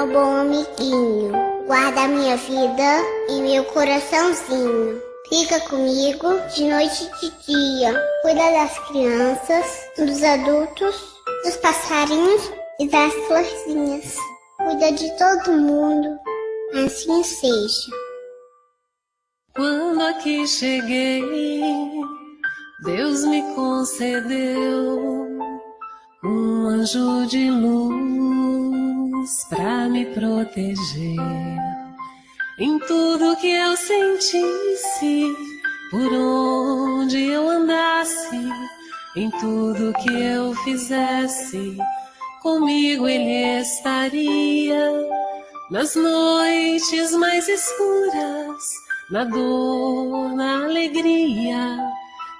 meu bom amiguinho, guarda minha vida e meu coraçãozinho. Fica comigo de noite e de dia. Cuida das crianças, dos adultos, dos passarinhos e das florzinhas. Cuida de todo mundo. Assim seja. Quando aqui cheguei, Deus me concedeu um anjo de luz pra me proteger. Em tudo que eu sentisse, por onde eu andasse, em tudo que eu fizesse, comigo ele estaria. Nas noites mais escuras, na dor, na alegria,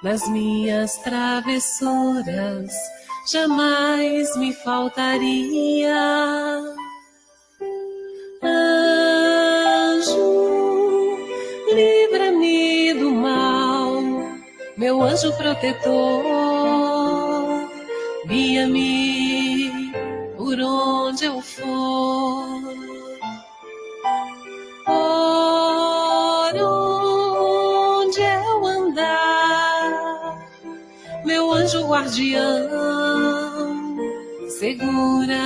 nas minhas travessuras, jamais me faltaria. Anjo, livra-me do mal, meu anjo protetor, guia-me por onde eu for. Por onde eu andar, meu anjo guardião, segura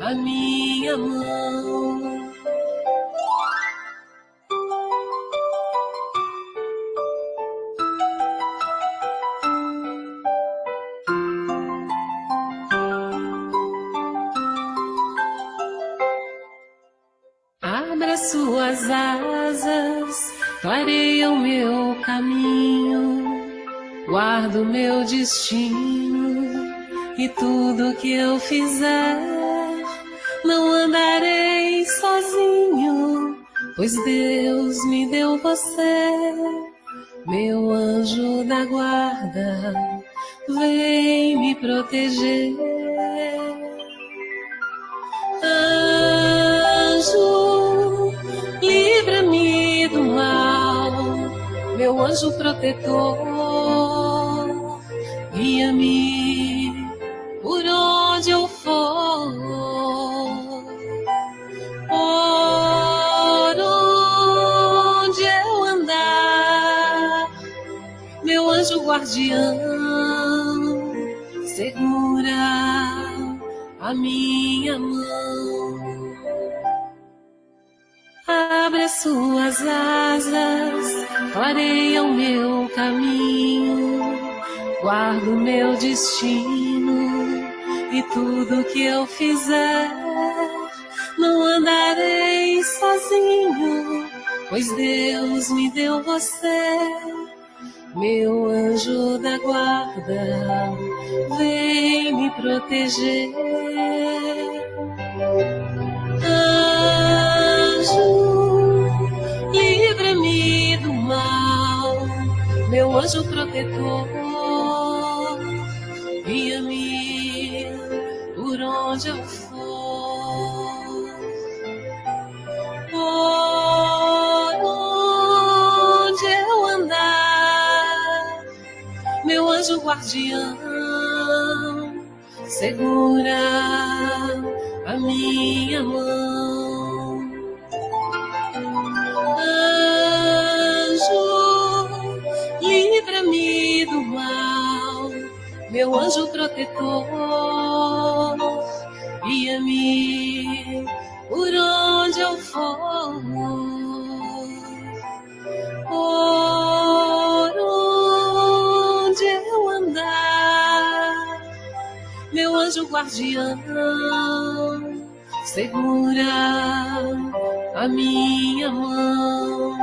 a minha mão. Abra suas asas, clareia o meu caminho, guarda o meu destino e tudo que eu fizer. Não andarei sozinho, pois Deus me deu você, meu anjo da guarda, vem me proteger. Anjo, livra-me do mal, meu anjo protetor, guia-me por onde eu for. Por onde eu andar, meu anjo guardião, segura a minha mão. Abre as suas asas, clareia o meu caminho, guarda o meu destino e tudo que eu fizer. Não andarei sozinho, pois Deus me deu você, meu anjo da guarda, vem me proteger. Anjo, livra-me do mal, meu anjo protetor, guia-me por onde eu for. Por onde eu andar, meu anjo guardião, segura a minha mão. Anjo, livra-me do mal, meu anjo protetor, guia-me por onde eu for. Por onde eu andar, meu anjo guardião, segura a minha mão.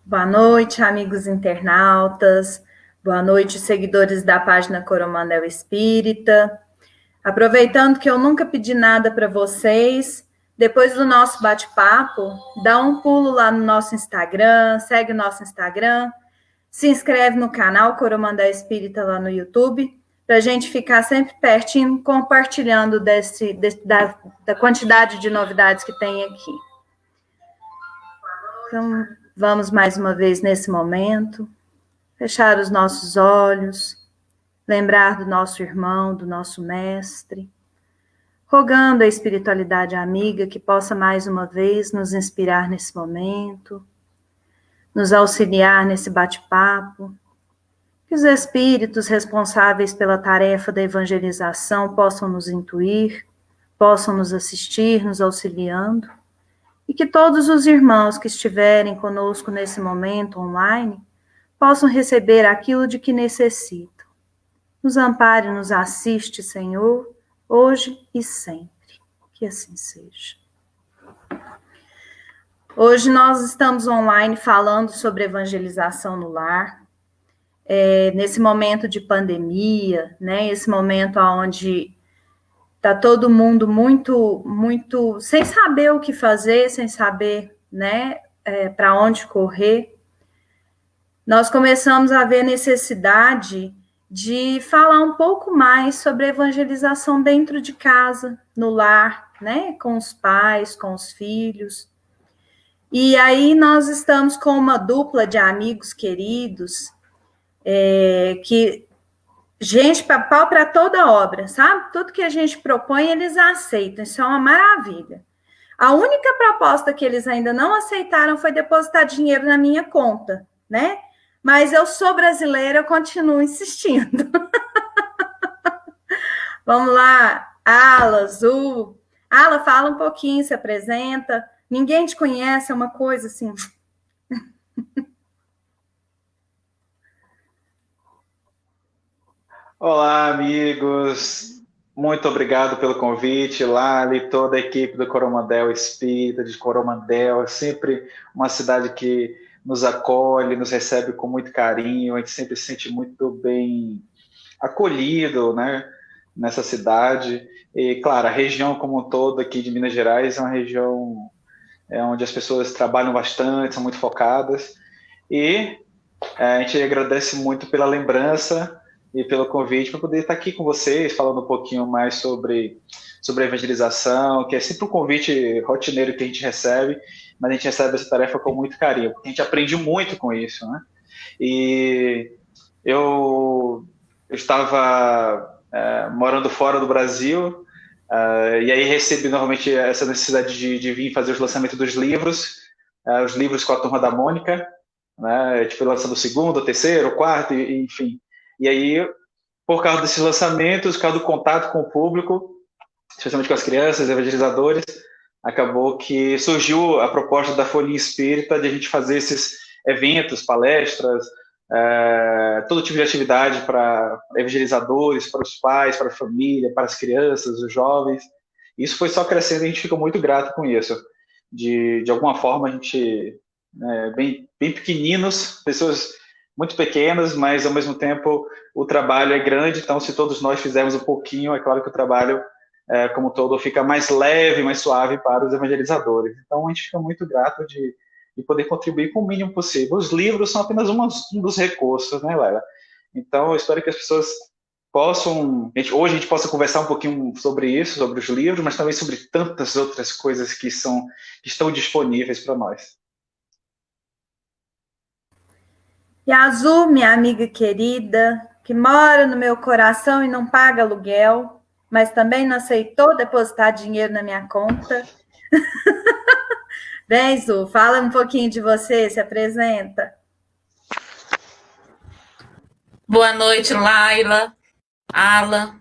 Boa noite, amigos internautas. Boa noite, seguidores da página Coromandel Espírita. Aproveitando que eu nunca pedi nada para vocês, depois do nosso bate-papo, dá um pulo lá no nosso Instagram, segue o nosso Instagram, se inscreve no canal Coromandel Espírita lá no YouTube, para a gente ficar sempre pertinho, compartilhando da quantidade de novidades que tem aqui. Então, Vamos mais uma vez nesse momento, fechar os nossos olhos, lembrar do nosso irmão, do nosso mestre, rogando a espiritualidade amiga que possa mais uma vez nos inspirar nesse momento, nos auxiliar nesse bate-papo, que os espíritos responsáveis pela tarefa da evangelização possam nos intuir, possam nos assistir, nos auxiliando, e que todos os irmãos que estiverem conosco nesse momento online possam receber aquilo de que necessitam. Nos ampare, nos assiste, Senhor, hoje e sempre. Que assim seja. Hoje nós estamos online falando sobre evangelização no lar. Nesse momento de pandemia, né? Esse momento onde está todo mundo muito sem saber o que fazer, sem saber, né, para onde correr. Nós começamos a ver necessidade de falar um pouco mais sobre a evangelização dentro de casa, no lar, né, com os pais, com os filhos. E aí nós estamos com uma dupla de amigos queridos, que, gente, pau para toda obra, sabe? Tudo que a gente propõe, eles aceitam, isso é uma maravilha. A única proposta que eles ainda não aceitaram foi depositar dinheiro na minha conta, né? Mas eu sou brasileira, eu continuo insistindo. Vamos lá, Ala, Zu. Ala, fala um pouquinho, se apresenta. Ninguém te conhece, é uma coisa assim. Olá, amigos. Muito obrigado pelo convite, Lali, toda a equipe do Coromandel Espírita, de Coromandel. É sempre uma cidade que nos acolhe, nos recebe com muito carinho. A gente sempre se sente muito bem acolhido, né, nessa cidade. E, claro, a região como um todo aqui de Minas Gerais é uma região onde as pessoas trabalham bastante, são muito focadas. E a gente agradece muito pela lembrança e pelo convite para poder estar aqui com vocês, falando um pouquinho mais sobre a evangelização, que é sempre um convite rotineiro que a gente recebe, mas a gente recebe essa tarefa com muito carinho, porque a gente aprende muito com isso, né? E eu estava morando fora do Brasil, e aí recebi novamente essa necessidade de vir fazer os lançamentos dos livros, os livros com a Turma da Mônica, né? A gente foi lançando o segundo, o terceiro, o quarto, enfim. E aí, por causa desses lançamentos, por causa do contato com o público, especialmente com as crianças, evangelizadores, acabou que surgiu a proposta da Folhinha Espírita de a gente fazer esses eventos, palestras, todo tipo de atividade para evangelizadores, para os pais, para a família, para as crianças, os jovens. Isso foi só crescendo e a gente ficou muito grato com isso. De alguma forma, a gente, bem pequeninos, pessoas muito pequenas, mas ao mesmo tempo o trabalho é grande, então se todos nós fizermos um pouquinho, é claro que o trabalho como um todo fica mais leve, mais suave para os evangelizadores. Então a gente fica muito grato de poder contribuir com o mínimo possível. Os livros são apenas um dos recursos, né, Laila? Então eu espero que as pessoas possam, hoje a gente possa conversar um pouquinho sobre isso, sobre os livros, mas também sobre tantas outras coisas que estão disponíveis para nós. E a Azul, minha amiga querida, que mora no meu coração e não paga aluguel, mas também não aceitou depositar dinheiro na minha conta. Bem, Zu, fala um pouquinho de você, se apresenta. Boa noite, Laila, Ala.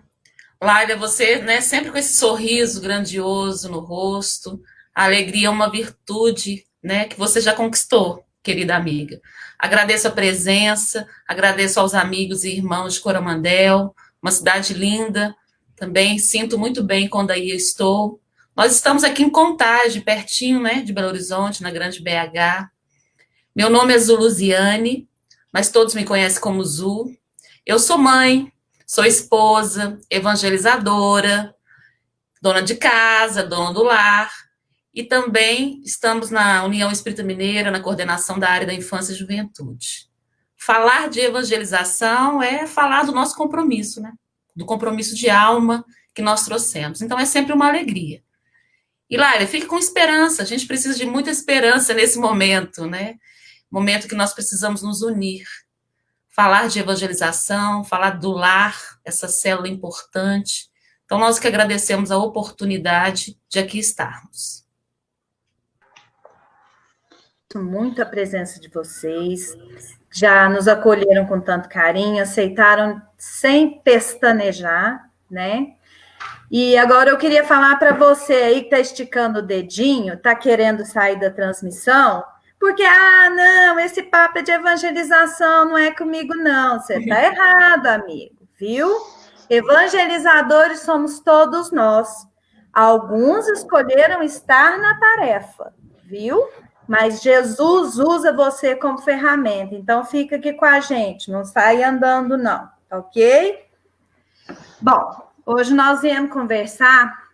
Laila, você, né, sempre com esse sorriso grandioso no rosto. A alegria é uma virtude, né, que você já conquistou, querida amiga. Agradeço a presença, agradeço aos amigos e irmãos de Coromandel, uma cidade linda, também sinto muito bem quando aí estou. Nós estamos aqui em Contagem, pertinho, né, de Belo Horizonte, na Grande BH. Meu nome é Zuluziane, mas todos me conhecem como Zu. Eu sou mãe, sou esposa, evangelizadora, dona de casa, dona do lar, e também estamos na União Espírita Mineira, na coordenação da área da infância e juventude. Falar de evangelização é falar do nosso compromisso, né? Do compromisso de alma que nós trouxemos. Então, é sempre uma alegria. E, Laila, fique com esperança. A gente precisa de muita esperança nesse momento, né? momento que nós precisamos nos unir, falar de evangelização, falar do lar, essa célula importante. Então, nós que agradecemos a oportunidade de aqui estarmos. Muito a presença de vocês, já nos acolheram com tanto carinho, aceitaram sem pestanejar, né? E agora eu queria falar para você aí que está esticando o dedinho, está querendo sair da transmissão, porque, não, esse papo é de evangelização, não é comigo, não. Você está errado, amigo, viu? Evangelizadores somos todos nós. Alguns escolheram estar na tarefa, viu? Mas Jesus usa você como ferramenta. Então, fica aqui com a gente. Não sai andando, não. Ok? Bom, hoje nós viemos conversar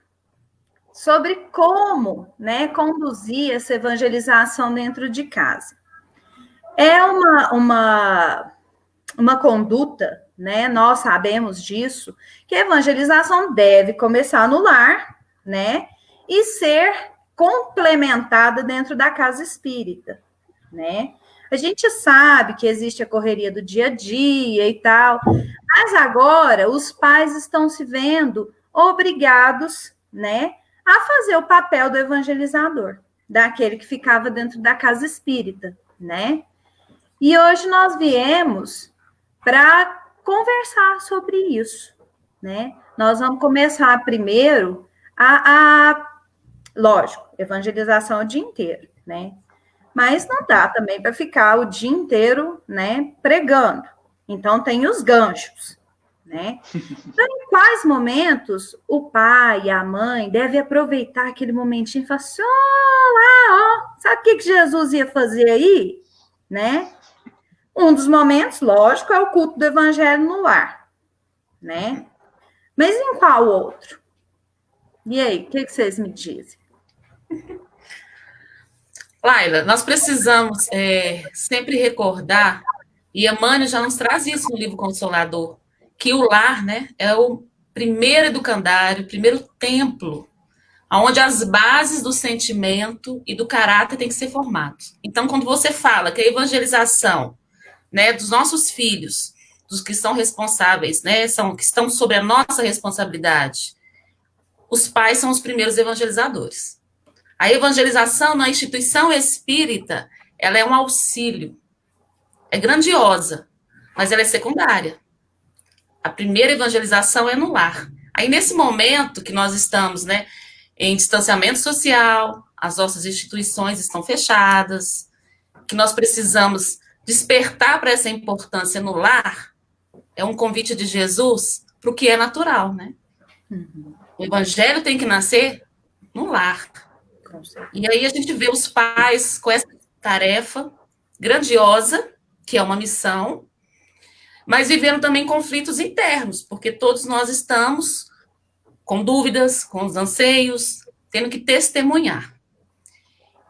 sobre como, né, conduzir essa evangelização dentro de casa. É uma conduta, né? Nós sabemos disso, que a evangelização deve começar no lar, né? E ser complementada dentro da casa espírita, né? A gente sabe que existe a correria do dia a dia e tal, mas agora os pais estão se vendo obrigados, né, a fazer o papel do evangelizador, daquele que ficava dentro da casa espírita, né? E hoje nós viemos para conversar sobre isso, né? Nós vamos começar primeiro lógico, evangelização o dia inteiro, né? Mas não dá também para ficar o dia inteiro, né, pregando. Então, tem os ganchos, né? Então, em quais momentos o pai e a mãe devem aproveitar aquele momentinho e falar assim, sabe o que Jesus ia fazer aí? Né? Um dos momentos, lógico, é o culto do evangelho no lar, né? Mas em qual outro? E aí, o que vocês me dizem? Laila, nós precisamos sempre recordar, e Emmanuel já nos traz isso no livro Consolador, que o lar, né, é o primeiro educandário, o primeiro templo, onde as bases do sentimento e do caráter têm que ser formados. Então, quando você fala que a evangelização, né, dos nossos filhos, dos que são responsáveis, né, que estão sob a nossa responsabilidade, os pais são os primeiros evangelizadores. A evangelização na instituição espírita, ela é um auxílio, é grandiosa, mas ela é secundária. A primeira evangelização é no lar. Aí, nesse momento que nós estamos, né, em distanciamento social, as nossas instituições estão fechadas, que nós precisamos despertar para essa importância no lar, é um convite de Jesus para o que é natural, né? Uhum. O evangelho tem que nascer no lar. E aí a gente vê os pais com essa tarefa grandiosa, que é uma missão, mas vivendo também conflitos internos, porque todos nós estamos com dúvidas, com os anseios, tendo que testemunhar.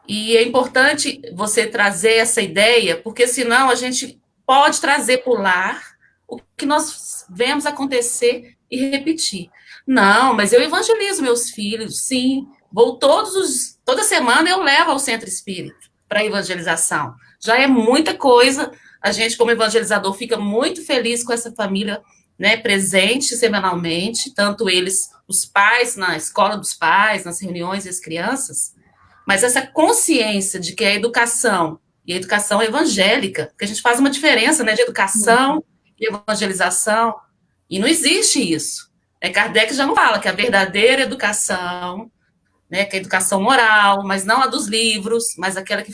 E é importante você trazer essa ideia, porque senão a gente pode trazer para o lar o que nós vemos acontecer e repetir. Não, mas eu evangelizo meus filhos, sim. Toda semana eu levo ao centro espírita para evangelização. Já é muita coisa. A gente, como evangelizador, fica muito feliz com essa família, né, presente semanalmente, tanto eles, os pais, na escola dos pais, nas reuniões das crianças, mas essa consciência de que a educação, e a educação evangélica, porque a gente faz uma diferença, né, de educação e evangelização, e não existe isso. Kardec já não fala que a verdadeira educação, né, que é a educação moral, mas não a dos livros, mas aquela que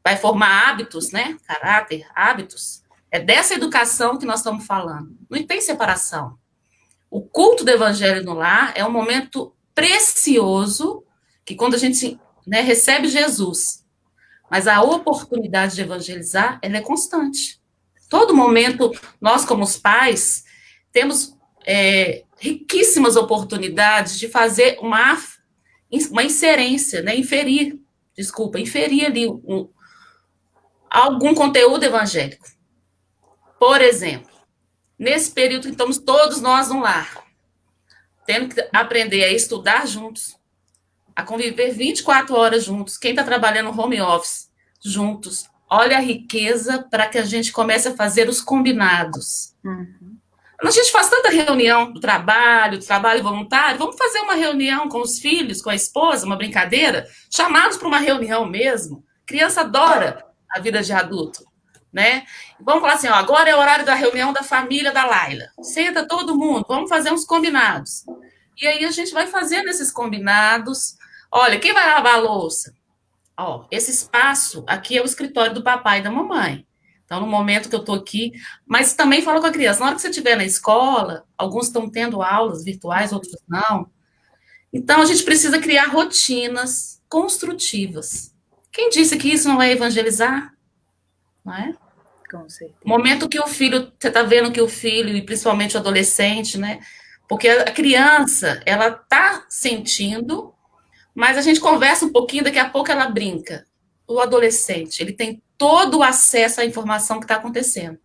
vai formar hábitos, né, caráter, hábitos, é dessa educação que nós estamos falando. Não tem separação. O culto do evangelho no lar é um momento precioso, que quando a gente, né, recebe Jesus, mas a oportunidade de evangelizar, ela é constante. Todo momento, nós como os pais, temos riquíssimas oportunidades de fazer uma inserência, né, inferir ali algum conteúdo evangélico. Por exemplo, nesse período que estamos todos nós no lar, tendo que aprender a estudar juntos, a conviver 24 horas juntos, quem está trabalhando home office, juntos, olha a riqueza para que a gente comece a fazer os combinados. Uhum. A gente faz tanta reunião do trabalho voluntário, vamos fazer uma reunião com os filhos, com a esposa, uma brincadeira, chamados para uma reunião mesmo. Criança adora a vida de adulto, né? Vamos falar assim, ó, agora é o horário da reunião da família da Laila. Senta todo mundo, vamos fazer uns combinados. E aí a gente vai fazendo esses combinados. Olha, quem vai lavar a louça? Ó, esse espaço aqui é o escritório do papai e da mamãe. Então, no momento que eu estou aqui, mas também falo com a criança, na hora que você estiver na escola, alguns estão tendo aulas virtuais, outros não. Então, a gente precisa criar rotinas construtivas. Quem disse que isso não é evangelizar? Não é? Com certeza. Momento que o filho, você está vendo que o filho, e principalmente o adolescente, né? Porque a criança, ela está sentindo, mas a gente conversa um pouquinho, daqui a pouco ela brinca. O adolescente, ele tem todo o acesso à informação que está acontecendo.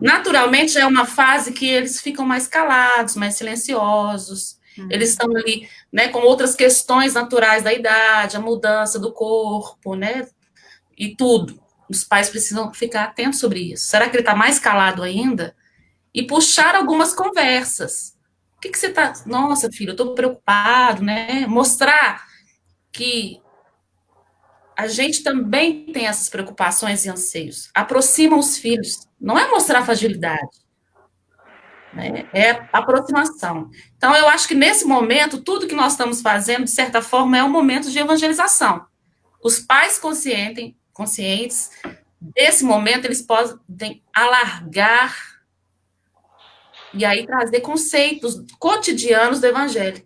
Naturalmente, é uma fase que eles ficam mais calados, mais silenciosos. Eles estão ali, né, com outras questões naturais da idade, a mudança do corpo, né, e tudo. Os pais precisam ficar atentos sobre isso. Será que ele está mais calado ainda? E puxar algumas conversas. O que você está... Nossa, filho, eu estou preocupado, né? Mostrar que a gente também tem essas preocupações e anseios. Aproxima os filhos. Não é mostrar fragilidade. Né? É aproximação. Então, eu acho que nesse momento, tudo que nós estamos fazendo, de certa forma, é um momento de evangelização. Os pais conscientes, desse momento, eles podem alargar e aí trazer conceitos cotidianos do evangelho.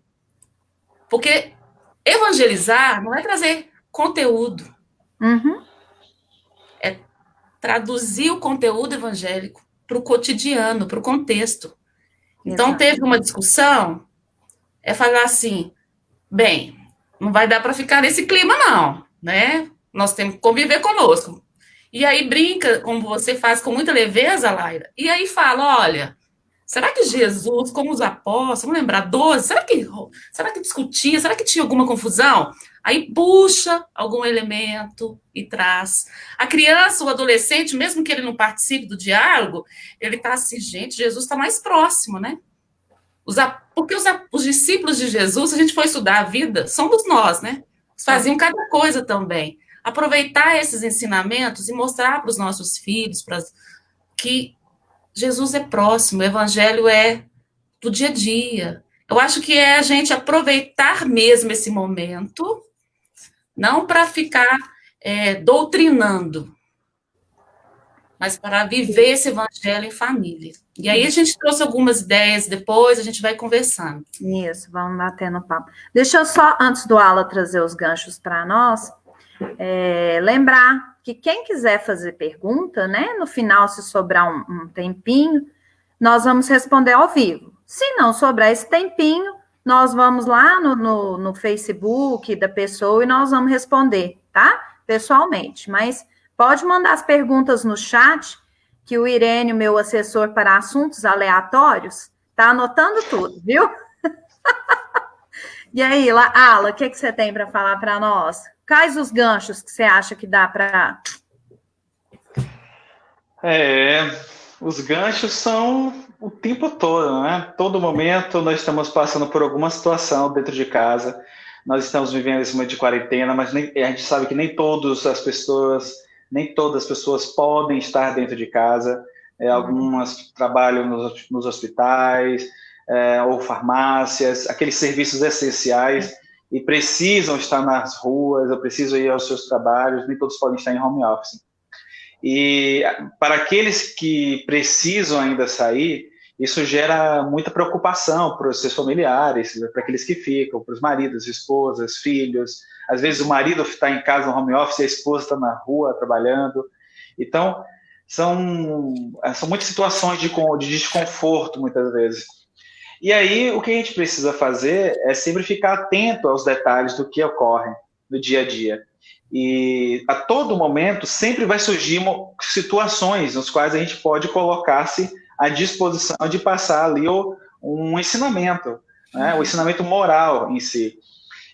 Porque evangelizar não é trazer conteúdo. Uhum. É traduzir o conteúdo evangélico para o cotidiano, para o contexto. Então, Exato. teve uma discussão, é falar assim, bem, não vai dar para ficar nesse clima, não, né? Nós temos que conviver conosco. E aí brinca, como você faz com muita leveza, Laira, e aí fala, olha, será que Jesus, como os apóstolos, vamos lembrar, 12, será que discutia, será que tinha alguma confusão? Aí puxa algum elemento e traz. A criança, o adolescente, mesmo que ele não participe do diálogo, ele está assim, gente, Jesus está mais próximo, né? Porque os discípulos de Jesus, se a gente for estudar a vida, somos nós, né? Eles faziam cada coisa também. Aproveitar esses ensinamentos e mostrar para os nossos filhos que Jesus é próximo, o evangelho é do dia a dia. Eu acho que é a gente aproveitar mesmo esse momento, não para ficar doutrinando, mas para viver esse evangelho em família. E aí a gente trouxe algumas ideias, depois a gente vai conversando. Isso, vamos batendo papo. Deixa eu só, antes do Ala trazer os ganchos para nós, lembrar que quem quiser fazer pergunta, né, no final, se sobrar um tempinho, nós vamos responder ao vivo. Se não sobrar esse tempinho, nós vamos lá no Facebook da pessoa e nós vamos responder, tá? Pessoalmente. Mas pode mandar as perguntas no chat, que o Irênio, meu assessor para assuntos aleatórios, tá anotando tudo, viu? E aí, Ala, o que você tem para falar para nós? Quais os ganchos que você acha que dá para... Os ganchos são o tempo todo, né? Todo momento nós estamos passando por alguma situação dentro de casa. Nós estamos vivendo esse momento de quarentena, mas a gente sabe que nem todas as pessoas podem estar dentro de casa. Algumas trabalham nos hospitais, ou farmácias, aqueles serviços essenciais, e precisam estar nas ruas, ou precisam ir aos seus trabalhos, nem todos podem estar em home office. E para aqueles que precisam ainda sair, isso gera muita preocupação para os seus familiares, para aqueles que ficam, para os maridos, esposas, filhos. Às vezes o marido está em casa no home office e a esposa está na rua trabalhando. Então, são muitas situações de desconforto, muitas vezes. E aí, o que a gente precisa fazer é sempre ficar atento aos detalhes do que ocorre no dia a dia. E a todo momento sempre vai surgir situações nas quais a gente pode colocar-se à disposição de passar ali um ensinamento, né? O ensinamento moral em si.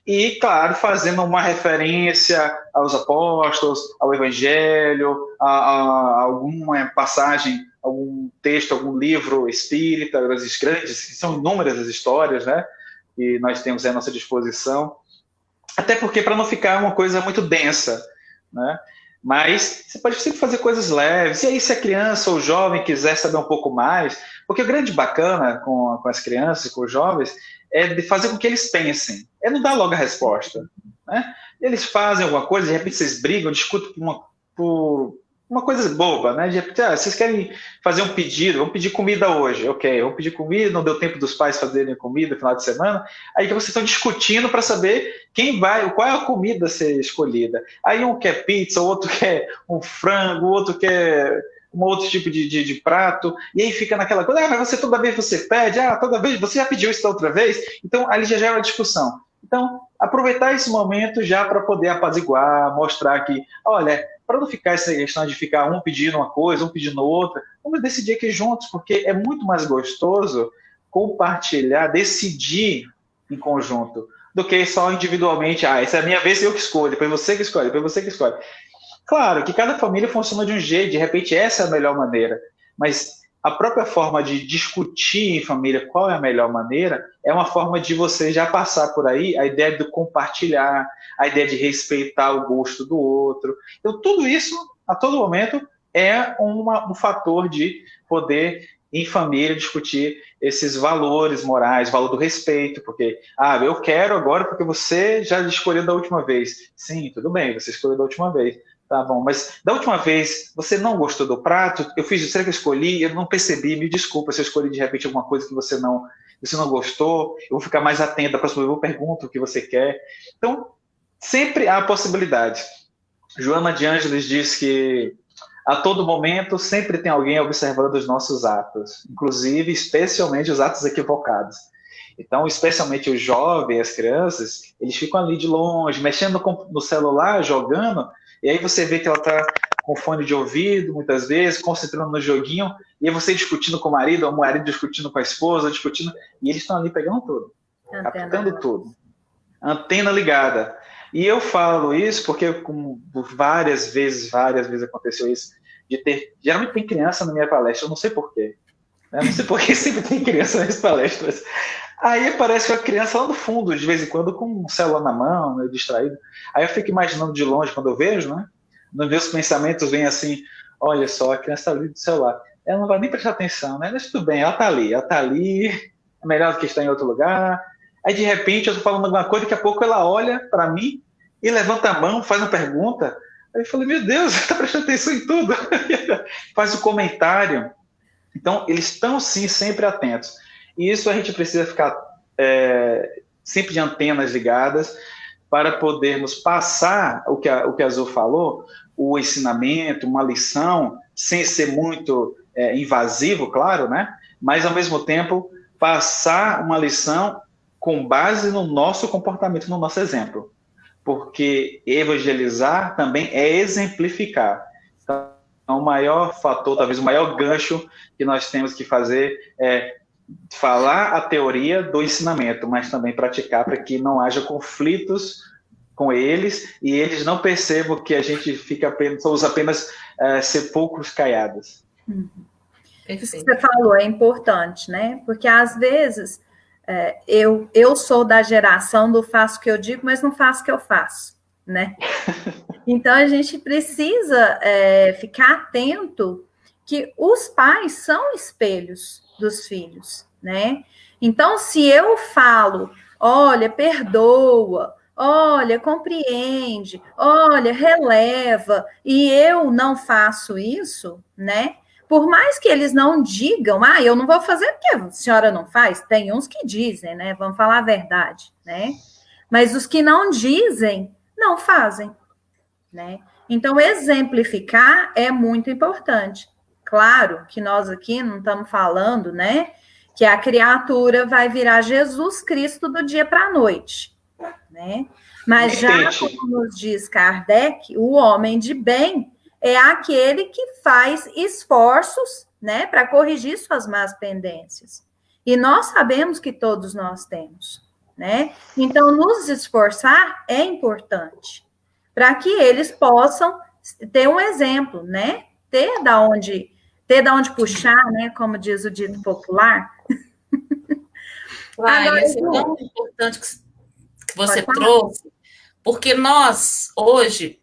E, claro, fazendo uma referência aos apóstolos, ao Evangelho, a alguma passagem, algum texto, algum livro espírita, das grandes, que são inúmeras as histórias, né? Que nós temos à nossa disposição. Até porque, para não ficar uma coisa muito densa, né? Mas você pode sempre fazer coisas leves. E aí, se a criança ou o jovem quiser saber um pouco mais, porque o grande bacana com as crianças e com os jovens é de fazer com que eles pensem, é não dar logo a resposta, né? Eles fazem alguma coisa, de repente vocês brigam, discutem por uma coisa boba, né? De repente, vocês querem fazer um pedido, vamos pedir comida hoje, ok, vamos pedir comida, não deu tempo dos pais fazerem comida no final de semana, aí que vocês estão discutindo para saber qual é a comida a ser escolhida. Aí um quer pizza, o outro quer um frango, o outro quer um outro tipo de prato, e aí fica naquela coisa, mas você toda vez você pede, toda vez, você já pediu isso da outra vez? Então, ali já é uma discussão. Então, aproveitar esse momento já para poder apaziguar, mostrar que, olha, para não ficar essa questão de ficar um pedindo uma coisa, um pedindo outra, vamos decidir aqui juntos, porque é muito mais gostoso compartilhar, decidir em conjunto, do que só individualmente, essa é a minha vez, eu que escolho, depois você que escolhe, depois você que escolhe. Claro que cada família funciona de um jeito, de repente essa é a melhor maneira, mas a própria forma de discutir em família qual é a melhor maneira é uma forma de você já passar por aí a ideia do compartilhar, a ideia de respeitar o gosto do outro. Então, tudo isso, a todo momento, é um fator de poder, em família, discutir esses valores morais, o valor do respeito, porque, eu quero agora porque você já escolheu da última vez. Sim, tudo bem, você escolheu da última vez. Tá bom, mas da última vez você não gostou do prato? Será que eu escolhi? Eu não percebi, me desculpa se eu escolhi de repente alguma coisa que você não gostou. Eu vou ficar mais atento, da próxima vez eu pergunto o que você quer. Então, sempre há possibilidade. Joana de Ângeles diz que a todo momento sempre tem alguém observando os nossos atos, inclusive, especialmente os atos equivocados. Então, especialmente os jovens, as crianças, eles ficam ali de longe, mexendo no celular, jogando. E aí você vê que ela está com fone de ouvido, muitas vezes, concentrando no joguinho, e aí você discutindo com o marido discutindo com a esposa, discutindo, e eles estão ali pegando tudo, captando tudo. Antena ligada. E eu falo isso porque várias vezes aconteceu isso, geralmente tem criança na minha palestra, eu não sei porquê. Né? Não sei porquê sempre tem criança nas palestras. Aí aparece uma criança lá no fundo, de vez em quando, com um celular na mão, meio distraído. Aí eu fico imaginando de longe, quando eu vejo, né? Nos meus pensamentos vem assim, olha só, a criança está ali do celular. Ela não vai nem prestar atenção, né? Mas tudo bem, ela está ali, é melhor do que estar em outro lugar. Aí, de repente, eu estou falando alguma coisa, daqui a pouco ela olha para mim e levanta a mão, faz uma pergunta. Aí eu falei, meu Deus, está prestando atenção em tudo. Faz um comentário. Então, eles estão, sim, sempre atentos. E isso a gente precisa ficar sempre de antenas ligadas para podermos passar o que a Azul falou, o ensinamento, uma lição, sem ser muito invasivo, claro, né? Mas, ao mesmo tempo, passar uma lição com base no nosso comportamento, no nosso exemplo. Porque evangelizar também é exemplificar. Então, o maior fator, talvez o maior gancho que nós temos que fazer é falar a teoria do ensinamento, mas também praticar para que não haja conflitos com eles e eles não percebam que a gente somos apenas sepulcros caiados. Isso que você falou é importante, né? Porque às vezes eu sou da geração do faço o que eu digo, mas não faço o que eu faço, né? Então a gente precisa ficar atento que os pais são espelhos dos filhos, né? Então, se eu falo, olha, perdoa, olha, compreende, olha, releva, e eu não faço isso, né? Por mais que eles não digam, eu não vou fazer porque a senhora não faz, tem uns que dizem, né? Vamos falar a verdade, né? Mas os que não dizem, não fazem, né? Então, exemplificar é muito importante. Claro que nós aqui não estamos falando, né, que a criatura vai virar Jesus Cristo do dia para a noite, né? Mas já, como nos diz Kardec, o homem de bem é aquele que faz esforços, né, para corrigir suas más pendências. E nós sabemos que todos nós temos, né? Então, nos esforçar é importante, para que eles possam ter um exemplo, né? Ter da onde puxar, né? Como diz o dito popular. Agora, isso é tão importante que você trouxe, porque nós, hoje,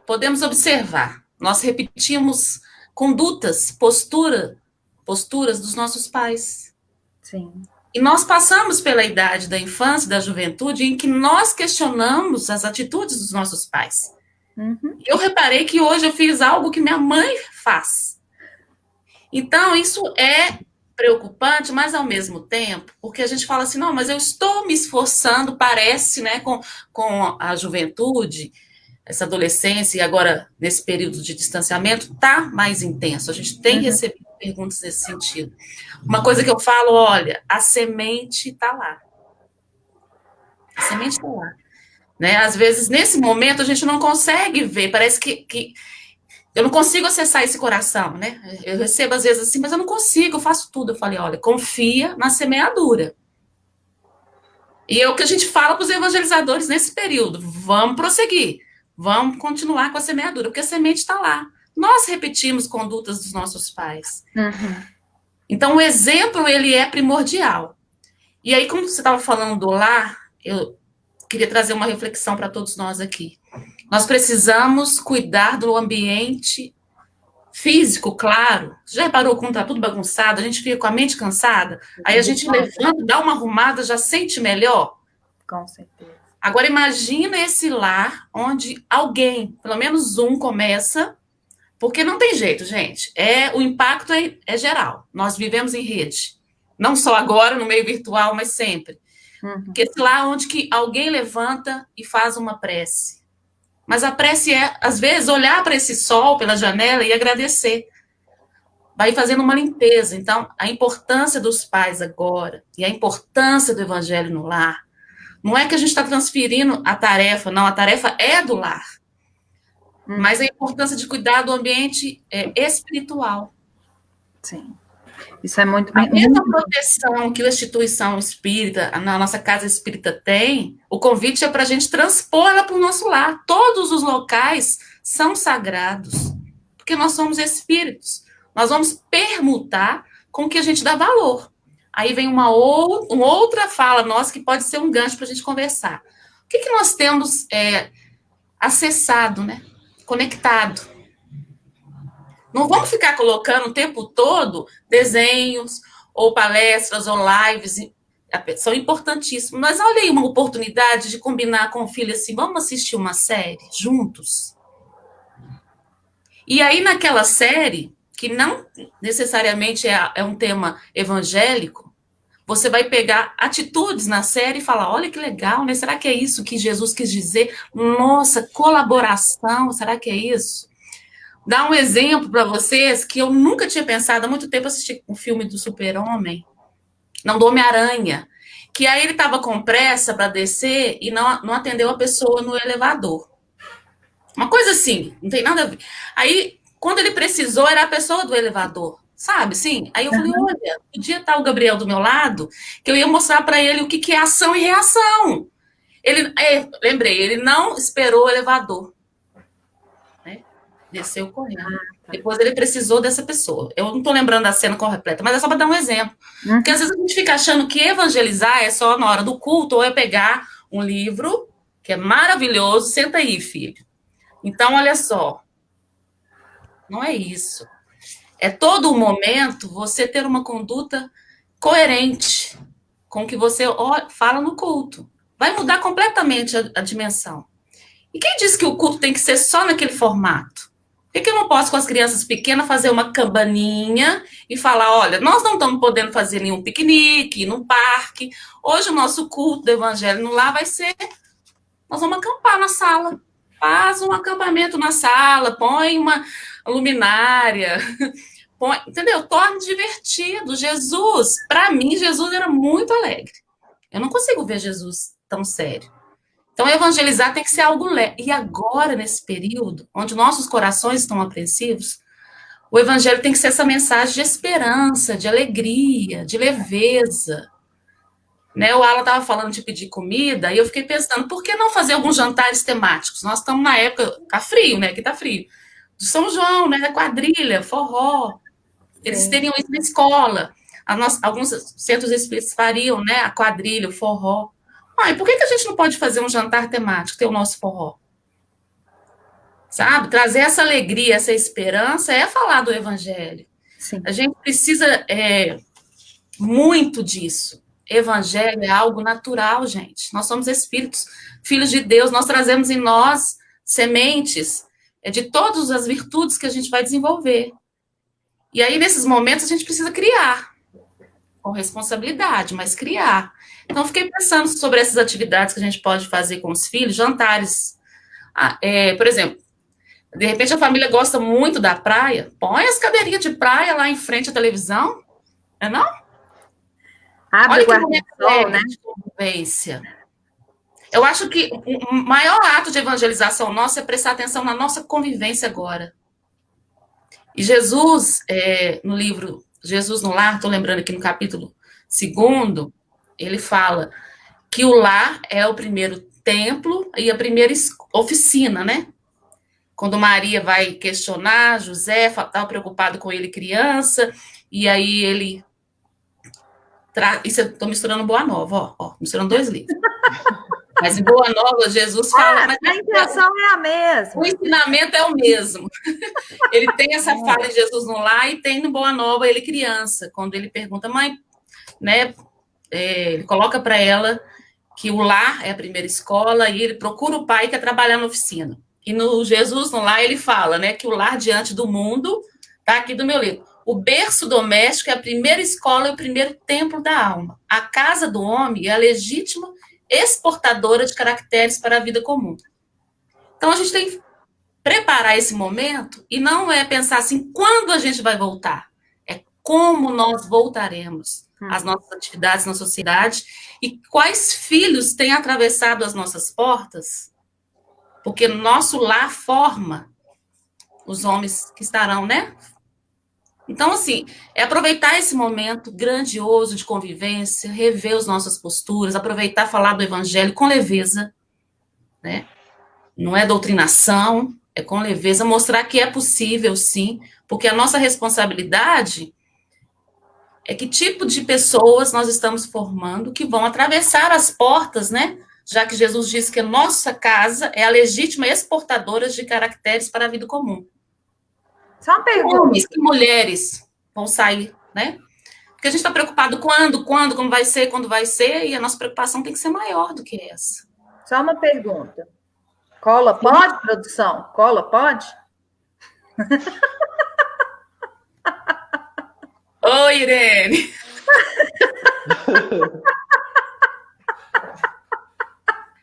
podemos observar, nós repetimos condutas, posturas dos nossos pais. Sim. E nós passamos pela idade da infância e da juventude em que nós questionamos as atitudes dos nossos pais. Uhum. Eu reparei que hoje eu fiz algo que minha mãe faz. Então, isso é preocupante, mas ao mesmo tempo, porque a gente fala assim, não, mas eu estou me esforçando, parece, né, com a juventude, essa adolescência, e agora, nesse período de distanciamento, está mais intenso. A gente tem recebido perguntas nesse sentido. Uma coisa que eu falo, olha, a semente está lá. A semente está lá. Né? Às vezes, nesse momento, a gente não consegue ver, parece que eu não consigo acessar esse coração, né? Eu recebo às vezes assim, mas eu não consigo, eu faço tudo. Eu falei, olha, confia na semeadura. E é o que a gente fala para os evangelizadores nesse período. Vamos prosseguir, vamos continuar com a semeadura, porque a semente está lá. Nós repetimos condutas dos nossos pais. Então, o exemplo, ele é primordial. E aí, como você estava falando do lar, eu queria trazer uma reflexão para todos nós aqui. Nós precisamos cuidar do ambiente físico, claro. Você já reparou como está tudo bagunçado? A gente fica com a mente cansada, aí a gente levanta, dá uma arrumada, já sente melhor? Com certeza. Agora, imagina esse lar onde alguém, pelo menos um, começa, porque não tem jeito, gente. O impacto é geral. Nós vivemos em rede. Não só agora, no meio virtual, mas sempre. Porque esse lar onde que alguém levanta e faz uma prece. Mas a prece é, às vezes, olhar para esse sol pela janela e agradecer. Vai fazendo uma limpeza. Então, a importância dos pais agora e a importância do evangelho no lar, não é que a gente está transferindo a tarefa, não, a tarefa é do lar. Mas a importância de cuidar do ambiente espiritual. Sim. Isso é muito bem. A mesma proteção que a instituição espírita, na nossa casa espírita tem, o convite é para a gente transpô-la para o nosso lar. Todos os locais são sagrados, porque nós somos espíritos. Nós vamos permutar com o que a gente dá valor. Aí vem uma outra fala nossa que pode ser um gancho para a gente conversar. O que nós temos acessado, né? Conectado? Não vamos ficar colocando o tempo todo desenhos, ou palestras, ou lives, são importantíssimos. Mas olha aí uma oportunidade de combinar com o filho assim, vamos assistir uma série juntos? E aí naquela série, que não necessariamente é um tema evangélico, você vai pegar atitudes na série e falar, olha que legal, né? Será que é isso que Jesus quis dizer? Nossa, colaboração, será que é isso? Dar um exemplo para vocês que eu nunca tinha pensado, há muito tempo assisti um filme do Super-Homem, não, do Homem-Aranha, que aí ele estava com pressa para descer e não atendeu a pessoa no elevador. Uma coisa assim, não tem nada a ver. Aí, quando ele precisou, era a pessoa do elevador, sabe? Sim. Aí eu falei, olha, podia estar o Gabriel do meu lado, que eu ia mostrar para ele o que é ação e reação. Lembrei, ele não esperou o elevador. Desceu correndo. Depois ele precisou dessa pessoa. Eu não estou lembrando da cena completa, mas é só para dar um exemplo. Porque às vezes a gente fica achando que evangelizar é só na hora do culto, ou é pegar um livro, que é maravilhoso, senta aí, filho. Então, olha só. Não é isso. É todo o momento você ter uma conduta coerente com o que você fala no culto. Vai mudar completamente a dimensão. E quem disse que o culto tem que ser só naquele formato? Por que eu não posso, com as crianças pequenas, fazer uma cabaninha e falar, olha, nós não estamos podendo fazer nenhum piquenique, ir num parque. Hoje o nosso culto do evangelho no lar vai ser, nós vamos acampar na sala. Faz um acampamento na sala, põe uma luminária, entendeu? Torne divertido. Jesus, para mim, Jesus era muito alegre. Eu não consigo ver Jesus tão sério. Então, evangelizar tem que ser algo leve. E agora, nesse período, onde nossos corações estão apreensivos, o evangelho tem que ser essa mensagem de esperança, de alegria, de leveza. Né, o Alan estava falando de pedir comida, e eu fiquei pensando, por que não fazer alguns jantares temáticos? Nós estamos na época, tá frio, né? Aqui tá frio. De São João, né? Quadrilha, forró. Eles Sim. teriam isso na escola. Alguns centros espíritas fariam, né? A quadrilha, o forró. E por que a gente não pode fazer um jantar temático, ter o nosso forró? Sabe? Trazer essa alegria, essa esperança é falar do evangelho. Sim. A gente precisa muito disso. Evangelho é algo natural, gente. Nós somos espíritos, filhos de Deus, nós trazemos em nós sementes de todas as virtudes que a gente vai desenvolver. E aí, nesses momentos, a gente precisa criar, com responsabilidade, mas criar. Então, eu fiquei pensando sobre essas atividades que a gente pode fazer com os filhos, jantares. Por exemplo, de repente a família gosta muito da praia, põe as cadeirinhas de praia lá em frente à televisão, não? Abre o guarda-sol, né? De convivência. Eu acho que o maior ato de evangelização nosso é prestar atenção na nossa convivência agora. E Jesus, no livro Jesus no Lar, estou lembrando aqui no capítulo 2, ele fala que o lar é o primeiro templo e a primeira oficina, né? Quando Maria vai questionar, José estava preocupado com ele criança, e aí ele... Isso eu estou misturando Boa Nova, ó, misturando 2 livros. Mas em Boa Nova, Jesus fala... mas a intenção é a mesma. O ensinamento é o mesmo. Ele tem essa fala em Jesus no Lar e tem no Boa Nova ele criança, quando ele pergunta, mãe, né? Ele coloca para ela que o lar é a primeira escola e ele procura o pai que quer trabalhar na oficina. E no Jesus no Lar ele fala, né, que o lar diante do mundo está aqui do meu livro. O berço doméstico é a primeira escola e o primeiro templo da alma. A casa do homem é a legítima exportadora de caracteres para a vida comum. Então, a gente tem que preparar esse momento e não é pensar assim, quando a gente vai voltar? É como nós voltaremos às nossas atividades na sociedade e quais filhos têm atravessado as nossas portas, porque nosso lar forma os homens que estarão, né? Então, assim, é aproveitar esse momento grandioso de convivência, rever as nossas posturas, aproveitar falar do evangelho com leveza, né? Não é doutrinação, é com leveza, mostrar que é possível, sim, porque a nossa responsabilidade é que tipo de pessoas nós estamos formando que vão atravessar as portas, né? Já que Jesus disse que a nossa casa é a legítima exportadora de caracteres para a vida comum. Só uma pergunta. Homens e mulheres vão sair, né? Porque a gente está preocupado como vai ser, quando vai ser, e a nossa preocupação tem que ser maior do que essa. Só uma pergunta. Cola pode, produção? Cola pode? Oi, Irene!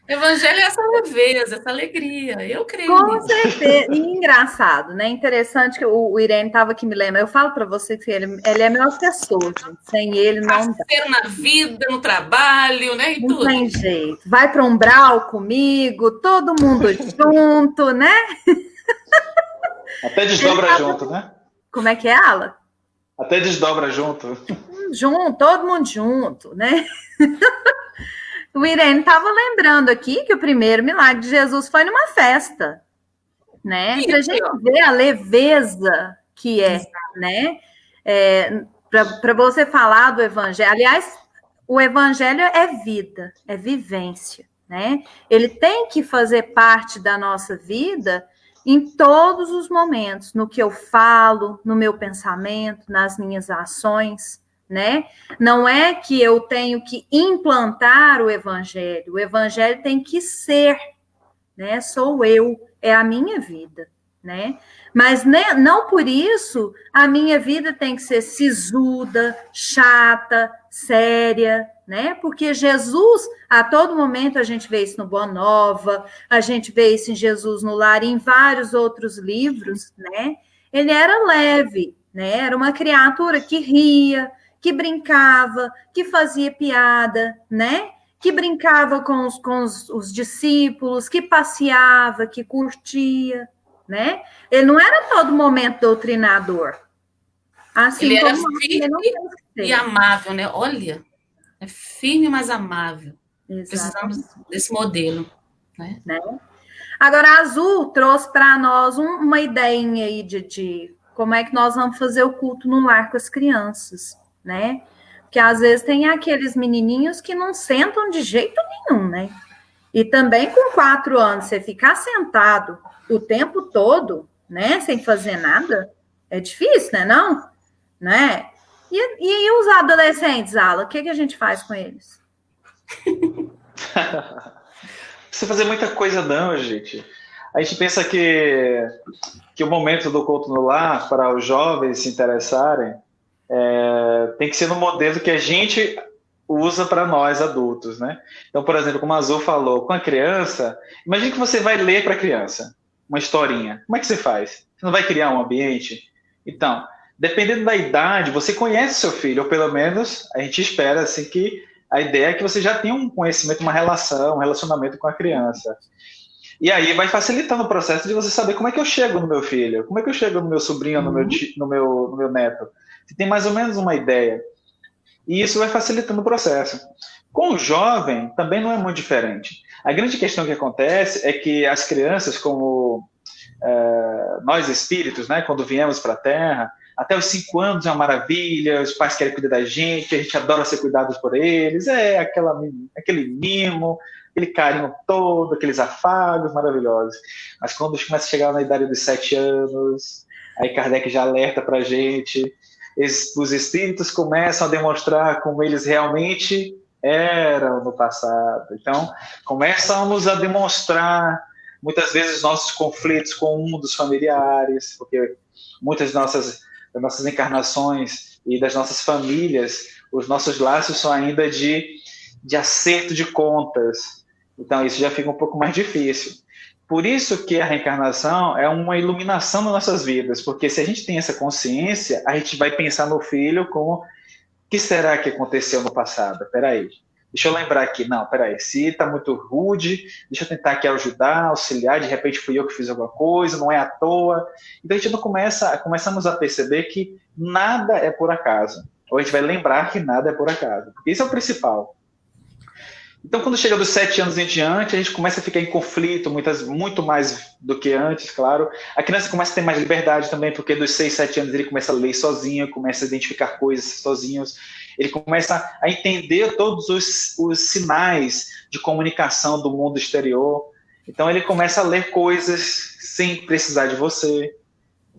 Evangelho é essa leveza, essa alegria. Eu creio Com nisso. certeza. E engraçado, né? Interessante que o Irene estava aqui me lembrando. Eu falo para você que ele é meu assessor, gente. Sem ele não dá. Parceiro na vida, no trabalho, né? E não tudo. Tem jeito. Vai para um brau comigo, todo mundo junto, né? Até desdobra junto, né? Como é que é, Ala? Até desdobra junto. Junto, todo mundo junto, né? O Irene estava lembrando aqui que o primeiro milagre de Jesus foi numa festa, né? Para a gente ver a leveza que é, né? Para você falar do evangelho. Aliás, o evangelho é vida, é vivência, né? Ele tem que fazer parte da nossa vida em todos os momentos, no que eu falo, no meu pensamento, nas minhas ações, né? Não é que eu tenho que implantar o evangelho tem que ser, né? Sou eu, é a minha vida, né? Mas não por isso a minha vida tem que ser sisuda, chata, séria, né? Porque Jesus, a todo momento a gente vê isso no Boa Nova, a gente vê isso em Jesus no Lar e em vários outros livros, né? Ele era leve, né? Era uma criatura que ria, que brincava, que fazia piada, né? Que brincava com os discípulos, que passeava, que curtia, né? Ele não era todo momento doutrinador. Assim, ele era firme e amável, né? Olha, É firme, mas amável. Exatamente. Precisamos desse modelo, né? Agora, a Azul trouxe para nós uma ideinha aí de como é que nós vamos fazer o culto no lar com as crianças, né? Porque às vezes tem aqueles menininhos que não sentam de jeito nenhum, né? E também com 4 anos, você ficar sentado o tempo todo, né? Sem fazer nada, é difícil, né? Não? Né? E os adolescentes, Ala, o que a gente faz com eles? Não precisa fazer muita coisa não, gente. A gente pensa que o momento do culto no lar, para os jovens se interessarem, tem que ser no modelo que a gente usa para nós adultos, né? Então, por exemplo, como a Azul falou, com a criança, imagine que você vai ler para a criança uma historinha. Como é que você faz? Você não vai criar um ambiente? Então, dependendo da idade, você conhece seu filho, ou pelo menos a gente espera assim que a ideia é que você já tenha um conhecimento, uma relação, um relacionamento com a criança. E aí vai facilitando o processo de você saber como é que eu chego no meu filho, como é que eu chego no meu sobrinho, no meu neto. Você tem mais ou menos uma ideia. E isso vai facilitando o processo. Com o jovem, também não é muito diferente. A grande questão que acontece é que as crianças, como nós espíritos, né, quando viemos para a Terra, até os 5 anos é uma maravilha, os pais querem cuidar da gente, a gente adora ser cuidados por eles, aquele mimo, aquele carinho todo, aqueles afagos maravilhosos. Mas quando começa a chegar na idade dos 7 anos, aí Kardec já alerta para a gente, os espíritos começam a demonstrar como eles realmente eram no passado. Então, começamos a demonstrar, muitas vezes, nossos conflitos com um dos familiares, porque muitas das nossas encarnações e das nossas famílias, os nossos laços são ainda de acerto de contas. Então, isso já fica um pouco mais difícil. Por isso que a reencarnação é uma iluminação das nossas vidas, porque se a gente tem essa consciência, a gente vai pensar no filho como: o que será que aconteceu no passado? Peraí, deixa eu lembrar aqui. Não, peraí, se está muito rude, deixa eu tentar aqui ajudar, auxiliar, de repente fui eu que fiz alguma coisa, não é à toa. Então a gente não começamos a perceber que nada é por acaso. Ou a gente vai lembrar que nada é por acaso, porque isso é o principal. Então, quando chega dos 7 anos em diante, a gente começa a ficar em conflito, muito mais do que antes, claro. A criança começa a ter mais liberdade também, porque dos 6, 7 anos ele começa a ler sozinho, começa a identificar coisas sozinhos, ele começa a entender todos os sinais de comunicação do mundo exterior. Então, ele começa a ler coisas sem precisar de você.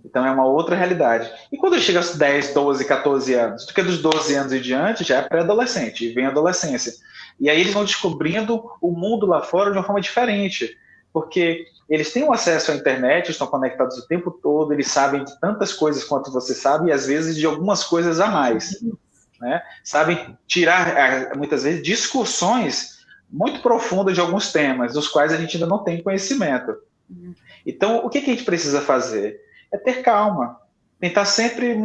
Então, é uma outra realidade. E quando ele chega aos 10, 12, 14 anos, porque dos 12 anos em diante já é pré-adolescente, vem a adolescência. E aí eles vão descobrindo o mundo lá fora de uma forma diferente, porque eles têm um acesso à internet, estão conectados o tempo todo, eles sabem de tantas coisas quanto você sabe, e às vezes de algumas coisas a mais, né? Sabem tirar, muitas vezes, discussões muito profundas de alguns temas, dos quais a gente ainda não tem conhecimento. Então, o que a gente precisa fazer? É ter calma, tentar sempre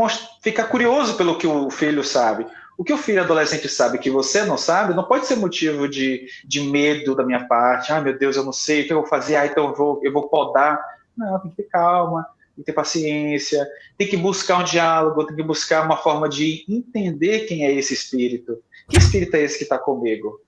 ficar curioso pelo que o filho sabe. O que o filho adolescente sabe que você não sabe, não pode ser motivo de medo da minha parte. Meu Deus, eu não sei o que eu vou fazer, então eu vou podar. Não, tem que ter calma, tem que ter paciência, tem que buscar um diálogo, tem que buscar uma forma de entender quem é esse espírito. Que espírito é esse que está comigo?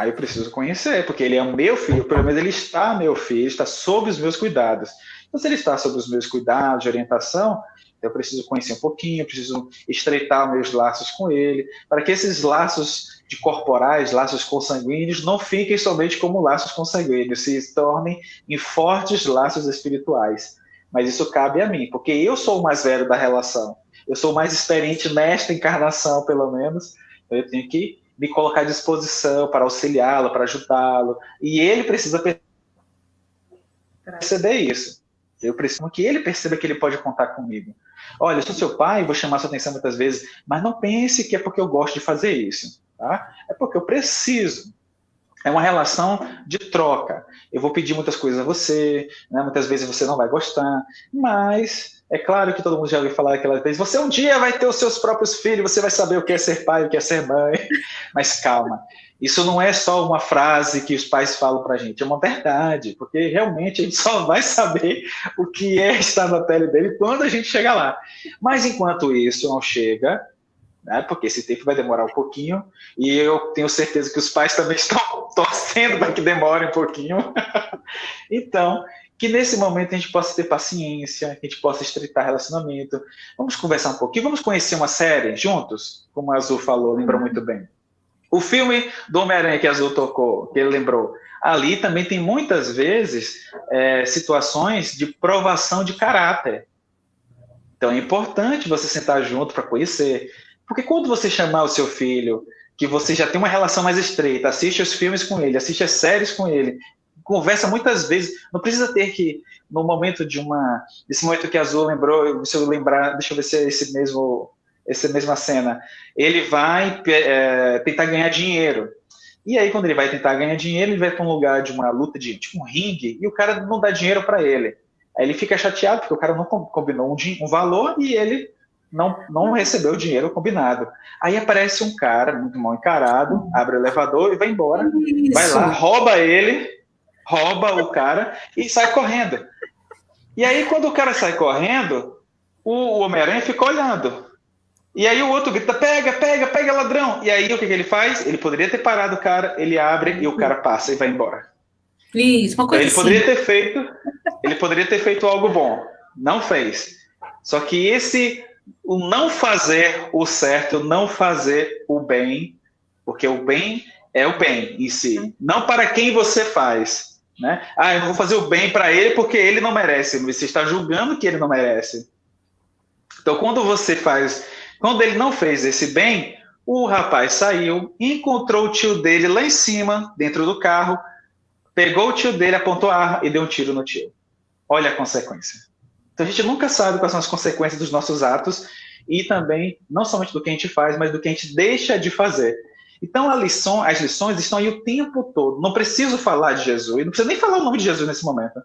Eu preciso conhecer, porque ele é o meu filho, pelo menos ele está meu filho, está sob os meus cuidados. Então, se ele está sob os meus cuidados de orientação, eu preciso conhecer um pouquinho, eu preciso estreitar meus laços com ele, para que esses laços corporais, laços consanguíneos, não fiquem somente como laços consanguíneos, se tornem em fortes laços espirituais. Mas isso cabe a mim, porque eu sou o mais velho da relação, eu sou o mais experiente nesta encarnação, pelo menos, então eu tenho que me colocar à disposição para auxiliá-lo, para ajudá-lo, e ele precisa perceber isso. Eu preciso que ele perceba que ele pode contar comigo. Olha, eu sou seu pai, vou chamar sua atenção muitas vezes, mas não pense que é porque eu gosto de fazer isso, tá? É porque eu preciso. É uma relação de troca. Eu vou pedir muitas coisas a você, né? Muitas vezes você não vai gostar, mas é claro que todo mundo já ouviu falar aquela vez, você um dia vai ter os seus próprios filhos, você vai saber o que é ser pai, o que é ser mãe. Mas calma, isso não é só uma frase que os pais falam pra gente, é uma verdade, porque realmente a gente só vai saber o que é estar na pele dele quando a gente chegar lá. Mas enquanto isso não chega, né? Porque esse tempo vai demorar um pouquinho, e eu tenho certeza que os pais também estão torcendo para que demore um pouquinho. Então, que nesse momento a gente possa ter paciência, que a gente possa estreitar relacionamento. Vamos conversar um pouquinho, vamos conhecer uma série juntos, como a Azul falou, lembrou muito bem. O filme do Homem-Aranha que a Azul tocou, que ele lembrou, ali também tem muitas vezes situações de provação de caráter. Então é importante você sentar junto para conhecer. Porque quando você chamar o seu filho, que você já tem uma relação mais estreita, assiste os filmes com ele, assiste as séries com ele, conversa muitas vezes, não precisa ter que, no momento desse momento que a Azul lembrou, deixa eu ver se é essa mesma cena, ele vai tentar ganhar dinheiro. E aí, quando ele vai tentar ganhar dinheiro, ele vai para um lugar de uma luta de tipo um ringue, e o cara não dá dinheiro para ele. Aí ele fica chateado, porque o cara não combinou um valor e ele não recebeu o dinheiro combinado. Aí aparece um cara muito mal encarado, abre o elevador e vai embora. Isso. Vai lá, rouba o cara e sai correndo. E aí, quando o cara sai correndo, o Homem-Aranha fica olhando. E aí o outro grita, pega, ladrão. E aí o que ele faz? Ele poderia ter parado o cara, ele abre e o cara passa e vai embora. Isso, uma coisa Então, ele poderia ter feito algo bom. Não fez. Só que o não fazer o certo, não fazer o bem, porque o bem é o bem em si. Não para quem você faz. Né? Eu não vou fazer o bem para ele porque ele não merece. Você está julgando que ele não merece. Então, quando ele não fez esse bem, o rapaz saiu, encontrou o tio dele lá em cima, dentro do carro, pegou o tio dele, apontou a arma e deu um tiro no tio. Olha a consequência. Então a gente nunca sabe quais são as consequências dos nossos atos e também, não somente do que a gente faz, mas do que a gente deixa de fazer. Então as lições estão aí o tempo todo. Não preciso falar de Jesus, não preciso nem falar o nome de Jesus nesse momento.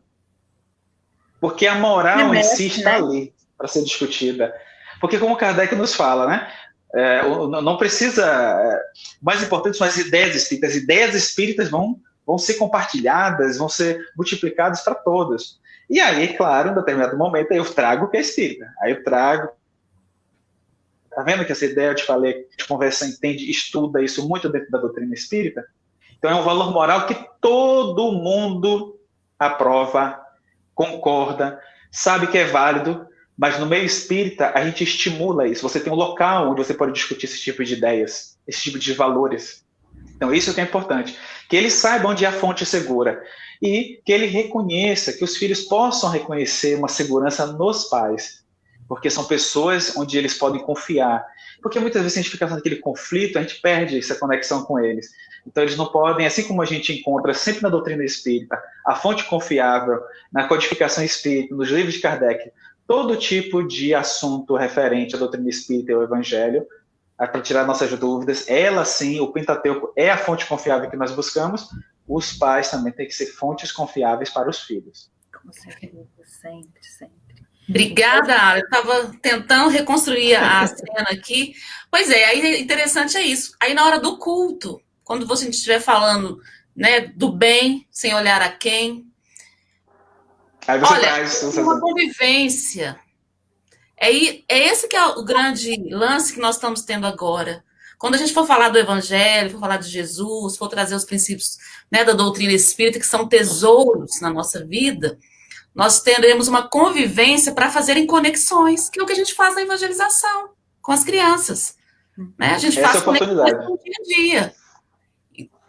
Porque a moral em si está ali para ser discutida. Porque como Kardec nos fala, né? Não precisa... O mais importante são as ideias espíritas. As ideias espíritas vão ser compartilhadas, vão ser multiplicadas para todos. E aí, claro, em determinado momento, eu trago o que é espírita. Aí eu trago... Tá vendo que essa ideia, eu te falei, a gente conversa, entende, estuda isso muito dentro da doutrina espírita? Então é um valor moral que todo mundo aprova, concorda, sabe que é válido, mas no meio espírita a gente estimula isso. Você tem um local onde você pode discutir esse tipo de ideias, esse tipo de valores. Então isso que é importante. Que ele saiba onde é a fonte segura e que ele reconheça, que os filhos possam reconhecer uma segurança nos pais, porque são pessoas onde eles podem confiar. Porque muitas vezes a gente fica naquele conflito, a gente perde essa conexão com eles. Então eles não podem, assim como a gente encontra sempre na doutrina espírita, a fonte confiável, na codificação espírita, nos livros de Kardec, todo tipo de assunto referente à doutrina espírita e ao evangelho, para tirar nossas dúvidas, ela sim, o Pentateuco é a fonte confiável que nós buscamos, os pais também têm que ser fontes confiáveis para os filhos. Com certeza, sempre, sempre. Obrigada, Ala. Eu estava tentando reconstruir a cena aqui. Pois é, aí interessante é isso. Aí na hora do culto, quando você estiver falando, né, do bem, sem olhar a quem. Aí você traz uma convivência. É esse que é o grande lance que nós estamos tendo agora. Quando a gente for falar do Evangelho, for falar de Jesus, for trazer os princípios, né, da doutrina espírita, que são tesouros na nossa vida, nós teremos uma convivência para fazerem conexões, que é o que a gente faz na evangelização, com as crianças. Né? A gente faz conexões no dia a dia.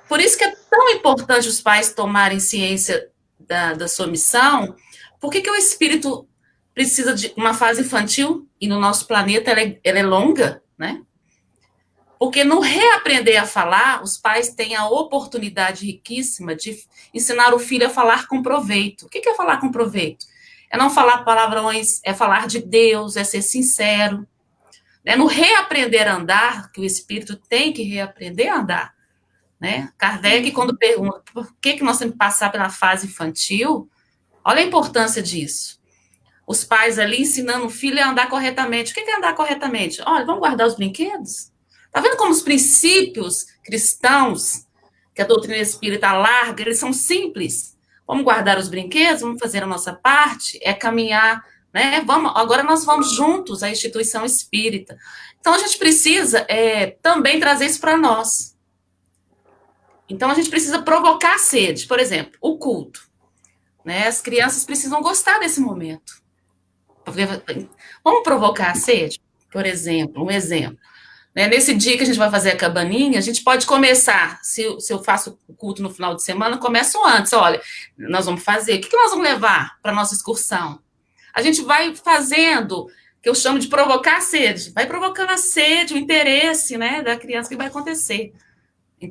Por isso que é tão importante os pais tomarem ciência da sua missão. Por que o espírito precisa de uma fase infantil, e no nosso planeta ela é longa, né? Porque no reaprender a falar, os pais têm a oportunidade riquíssima de ensinar o filho a falar com proveito. O que é falar com proveito? É não falar palavrões, é falar de Deus, é ser sincero. No reaprender a andar, que o espírito tem que reaprender a andar. Né? Kardec, quando pergunta por que nós temos que passar pela fase infantil, olha a importância disso. Os pais ali ensinando o filho a andar corretamente. O que é andar corretamente? Olha, vamos guardar os brinquedos? Está vendo como os princípios cristãos, que a doutrina espírita larga, eles são simples. Vamos guardar os brinquedos, vamos fazer a nossa parte, é caminhar né? Agora nós vamos juntos à instituição espírita. Então a gente precisa também trazer isso para nós. Então a gente precisa provocar a sede, por exemplo, o culto, né? As crianças precisam gostar desse momento. Vamos provocar a sede, por exemplo, um exemplo. Né? Nesse dia que a gente vai fazer a cabaninha, a gente pode começar, se eu faço o culto no final de semana, começo antes, olha, nós vamos fazer, o que nós vamos levar para a nossa excursão? A gente vai fazendo, que eu chamo de provocar a sede, vai provocando a sede, o interesse, né, da criança, que vai acontecer.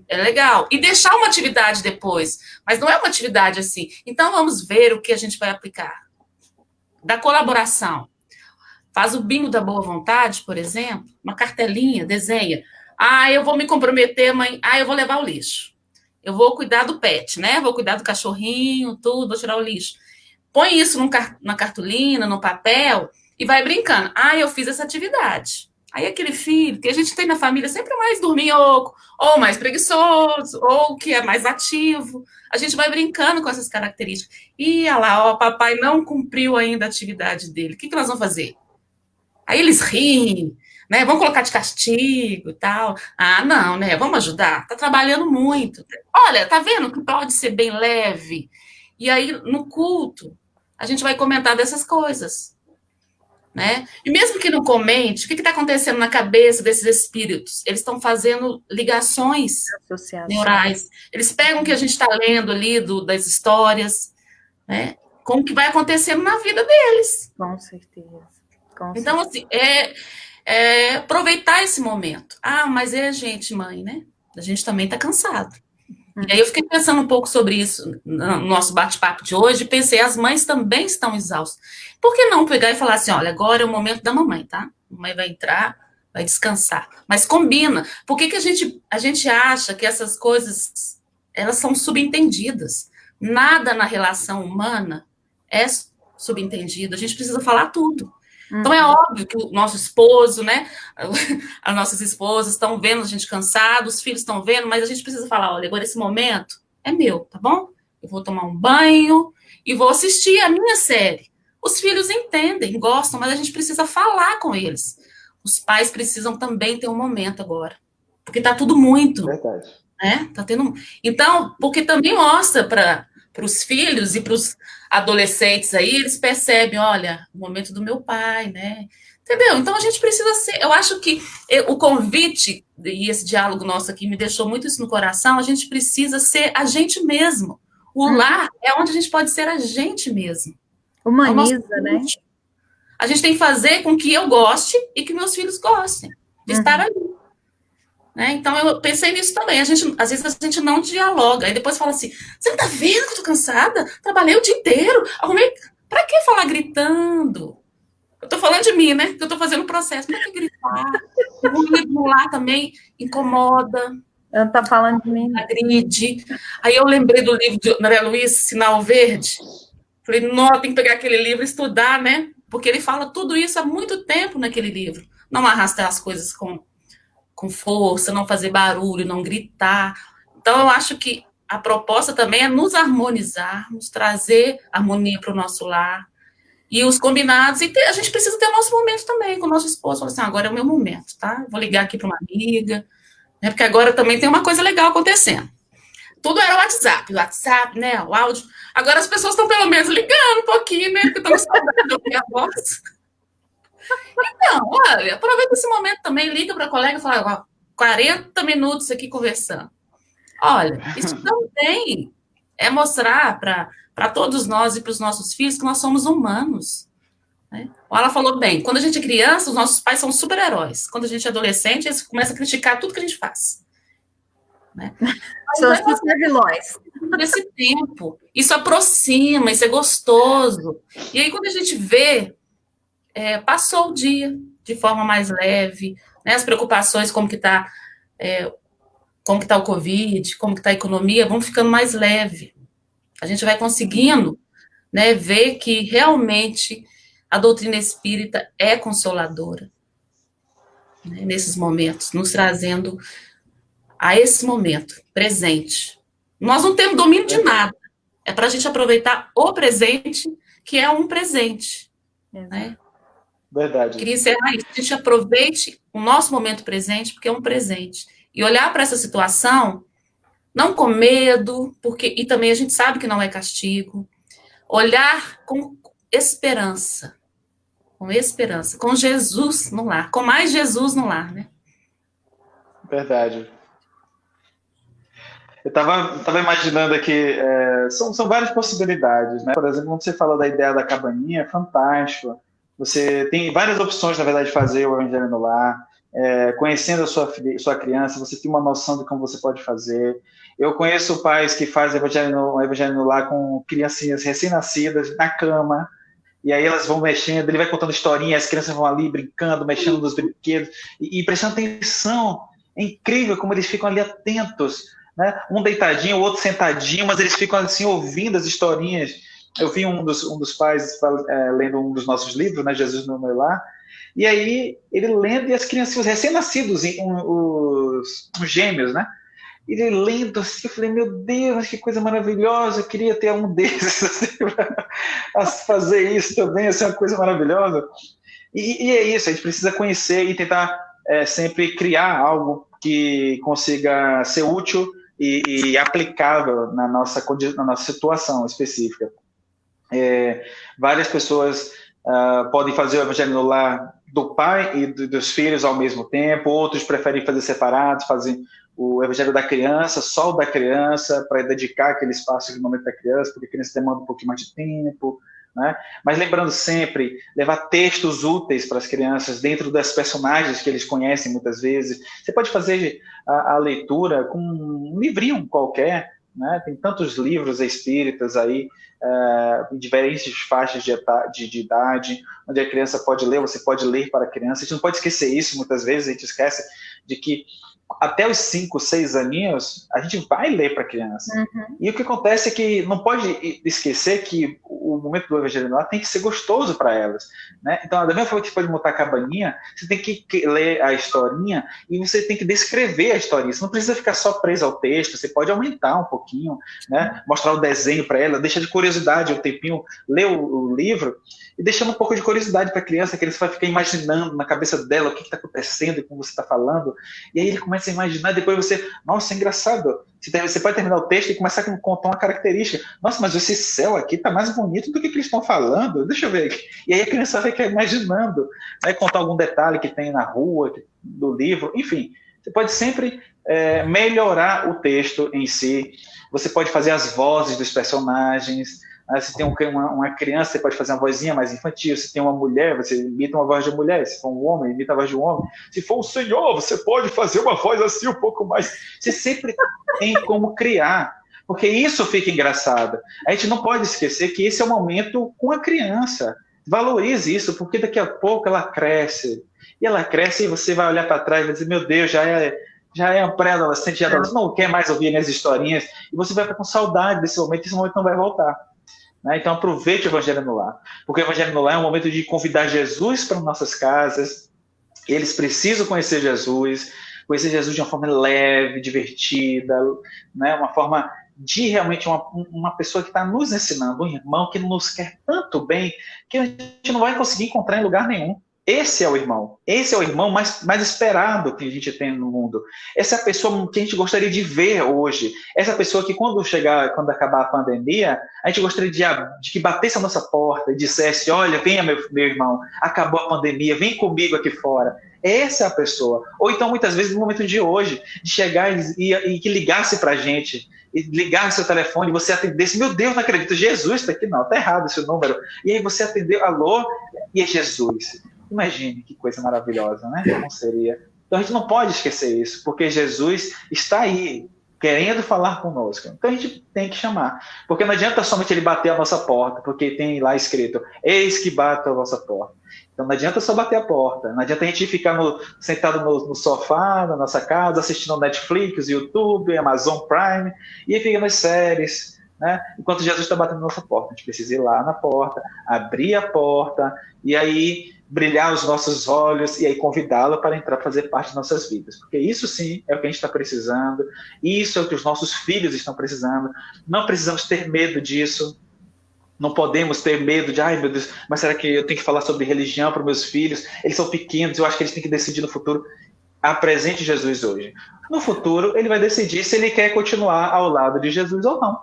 É legal. E deixar uma atividade depois, mas não é uma atividade assim. Então vamos ver o que a gente vai aplicar. Da colaboração. Faz o bingo da boa vontade, por exemplo, uma cartelinha, desenha. Ah, eu vou me comprometer, mãe. Ah, eu vou levar o lixo. Eu vou cuidar do pet, né? Vou cuidar do cachorrinho, tudo, vou tirar o lixo. Põe isso na cartolina, no papel, e vai brincando. Ah, eu fiz essa atividade. Aí aquele filho que a gente tem na família sempre mais dorminhoco, ou mais preguiçoso, ou que é mais ativo. A gente vai brincando com essas características. E olha lá, ó, papai não cumpriu ainda a atividade dele. O que nós vamos fazer? Aí eles riem, né? Vamos colocar de castigo e tal. Ah, não, né? Vamos ajudar. Tá trabalhando muito. Olha, tá vendo que pode ser bem leve? E aí, no culto, a gente vai comentar dessas coisas. Né? E mesmo que não comente, o que está acontecendo na cabeça desses espíritos? Eles estão fazendo ligações neurais. Eles pegam o que a gente está lendo ali das histórias, né? Com o que vai acontecendo na vida deles. Com certeza. Então, assim, aproveitar esse momento. Ah, mas gente, mãe, né? A gente também está cansado. E aí eu fiquei pensando um pouco sobre isso no nosso bate-papo de hoje, e pensei, as mães também estão exaustas. Por que não pegar e falar assim, olha, agora é o momento da mamãe, tá? A mamãe vai entrar, vai descansar. Mas combina. Por que a gente acha que essas coisas, elas são subentendidas? Nada na relação humana é subentendido. A gente precisa falar tudo. Então é óbvio que o nosso esposo, né, as nossas esposas estão vendo a gente cansado, os filhos estão vendo, mas a gente precisa falar, olha, agora esse momento é meu, tá bom? Eu vou tomar um banho e vou assistir a minha série. Os filhos entendem, gostam, mas a gente precisa falar com eles. Os pais precisam também ter um momento agora, porque tá tudo muito. Verdade. Né? Tá tendo... Então, porque também mostra para os filhos e para os adolescentes aí, eles percebem, olha, o momento do meu pai, né? Entendeu? Então a gente precisa ser, eu acho que o convite e esse diálogo nosso aqui me deixou muito isso no coração, a gente precisa ser a gente mesmo. O lar é onde a gente pode ser a gente mesmo. Humaniza, né? A gente tem que fazer com que eu goste e que meus filhos gostem de estar ali. Né? Então, eu pensei nisso também. Às vezes a gente não dialoga. Aí depois fala assim, você não tá vendo que eu tô cansada? Trabalhei o dia inteiro. Arrumei... Pra que falar gritando? Eu tô falando de mim, né? Que eu tô fazendo o processo. Pra que gritar? O ruído lá também incomoda. Eu tô falando de mim. Agride. Aí eu lembrei do livro de André Luiz, Sinal Verde. Falei, não, tem que pegar aquele livro e estudar, né? Porque ele fala tudo isso há muito tempo naquele livro. Não arrastar as coisas com força, não fazer barulho, não gritar. Então, eu acho que a proposta também é nos harmonizarmos, trazer harmonia para o nosso lar, e os combinados, e a gente precisa ter o nosso momento também com o nosso esposo. Falar assim, agora é o meu momento, tá? Vou ligar aqui para uma amiga, né? Porque agora também tem uma coisa legal acontecendo. Tudo era o WhatsApp, né? O áudio. Agora as pessoas estão pelo menos ligando um pouquinho, né? Porque estão sabendo de ouvir a voz. Então, olha, aproveita esse momento também, liga para a colega e fala, ó, 40 minutos aqui conversando. Olha, isso também é mostrar para todos nós e para os nossos filhos que nós somos humanos. Né? Ela falou bem, quando a gente é criança, os nossos pais são super-heróis. Quando a gente é adolescente, eles começam a criticar tudo que a gente faz. Né? São super vilões. Nesse tempo, isso aproxima, isso é gostoso. E aí, quando a gente vê, passou o dia de forma mais leve, né? As preocupações, como que está o Covid, como que está a economia, vão ficando mais leve. A gente vai conseguindo, né, ver que realmente a doutrina espírita é consoladora, né, nesses momentos, nos trazendo a esse momento presente. Nós não temos domínio de nada. É para a gente aproveitar o presente, que é um presente. né? Verdade. Queria encerrar isso. A gente aproveite o nosso momento presente, porque é um presente. E olhar para essa situação, não com medo, e também a gente sabe que não é castigo. Olhar com esperança. Com esperança. Com Jesus no lar. Com mais Jesus no lar, né? Verdade. Eu estava imaginando aqui, são várias possibilidades, né? Por exemplo, quando você falou da ideia da cabaninha, é fantástico. Você tem várias opções, na verdade, de fazer o Evangelho no Lar. Conhecendo a sua criança, você tem uma noção de como você pode fazer. Eu conheço pais que fazem o Evangelho no Lar com criancinhas recém-nascidas na cama, e aí elas vão mexendo, ele vai contando historinhas, as crianças vão ali brincando, mexendo nos brinquedos, e prestando atenção. É incrível como eles ficam ali atentos, né? Um deitadinho, o outro sentadinho, mas eles ficam assim ouvindo as historinhas. Eu vi um dos pais lendo um dos nossos livros, né, Jesus no Meu Lar, e aí ele lendo e as crianças recém-nascidos, os gêmeos, né? Ele lendo assim, eu falei, meu Deus, que coisa maravilhosa, eu queria ter um desses assim, para fazer isso também, assim, uma coisa maravilhosa. E é isso, a gente precisa conhecer e tentar sempre criar algo que consiga ser útil e aplicável na nossa situação específica. Várias pessoas podem fazer o Evangelho no Lar do pai e dos filhos ao mesmo tempo, outros preferem fazer separados, fazem o Evangelho da criança, só o da criança, para dedicar aquele espaço no momento da criança, porque a criança demanda um pouquinho mais de tempo, né? Mas lembrando sempre, levar textos úteis para as crianças dentro das personagens que eles conhecem muitas vezes. Você pode fazer a leitura com um livrinho qualquer, né? Tem tantos livros espíritas aí, em diferentes faixas de idade, onde a criança pode ler, você pode ler para a criança. A gente não pode esquecer isso, muitas vezes a gente esquece de que até os 5, 6 aninhos, a gente vai ler para a criança. Uhum. E o que acontece é que não pode esquecer que o momento do Evangelho no Lar tem que ser gostoso para elas, né? Então, da mesma forma que você pode montar a cabaninha, você tem que ler a historinha e você tem que descrever a historinha. Você não precisa ficar só preso ao texto, você pode aumentar um pouquinho, né? Mostrar o desenho para ela, deixar de curiosidade um tempinho, ler o livro e deixando um pouco de curiosidade para a criança, que ele vai ficar imaginando na cabeça dela o que está acontecendo e como você está falando, e aí ele começa a imaginar, depois você, nossa, é engraçado, você pode terminar o texto e começar a contar uma característica, nossa, mas esse céu aqui está mais bonito do que eles estão falando, deixa eu ver aqui. E aí a criança vai ficar imaginando, né, contar algum detalhe que tem na rua, do livro, enfim, você pode sempre melhorar o texto em si, você pode fazer as vozes dos personagens. Se tem uma criança, você pode fazer uma vozinha mais infantil. Se tem uma mulher, você imita uma voz de mulher. Se for um homem, imita a voz de um homem. Se for um senhor, você pode fazer uma voz assim um pouco mais. Você sempre tem como criar, porque isso fica engraçado. A gente não pode esquecer que esse é o momento com a criança. Valorize isso, porque daqui a pouco ela cresce. E ela cresce e você vai olhar para trás e vai dizer, meu Deus, já é um pré-adolescente, já não quer mais ouvir minhas historinhas. E você vai ficar com saudade desse momento, e esse momento não vai voltar. Então aproveite o Evangelho no Lar, porque o Evangelho no Lar é um momento de convidar Jesus para nossas casas. Eles precisam conhecer Jesus de uma forma leve, divertida, né? Uma forma de realmente uma pessoa que está nos ensinando, um irmão que nos quer tanto bem, que a gente não vai conseguir encontrar em lugar nenhum. Esse é o irmão mais esperado que a gente tem no mundo. Essa é a pessoa que a gente gostaria de ver hoje. Essa pessoa que quando acabar a pandemia, a gente gostaria de que batesse a nossa porta e dissesse, olha, venha meu irmão, acabou a pandemia, vem comigo aqui fora. Essa é a pessoa. Ou então, muitas vezes, no momento de hoje, de chegar e que ligasse para a gente, e ligasse seu telefone, e você atendesse, meu Deus, não acredito, Jesus está aqui, não, está errado esse número. E aí você atendeu, alô, e é Jesus. Imagine que coisa maravilhosa, né? Como seria? Então a gente não pode esquecer isso, porque Jesus está aí, querendo falar conosco. Então a gente tem que chamar. Porque não adianta somente ele bater a nossa porta, porque tem lá escrito, eis que bato a vossa porta. Então não adianta só bater a porta, não adianta a gente ficar sentado no sofá, na nossa casa, assistindo Netflix, YouTube, Amazon Prime, e aí fica nas séries, né? Enquanto Jesus está batendo na nossa porta. A gente precisa ir lá na porta, abrir a porta, e aí brilhar os nossos olhos e aí convidá-lo para entrar, fazer parte de nossas vidas. Porque isso sim é o que a gente está precisando, isso é o que os nossos filhos estão precisando. Não precisamos ter medo disso, Não podemos ter medo de, ai meu Deus, mas será que eu tenho que falar sobre religião para meus filhos? Eles são pequenos, eu acho que eles têm que decidir no futuro. Apresente Jesus hoje. No futuro, ele vai decidir se ele quer continuar ao lado de Jesus ou não.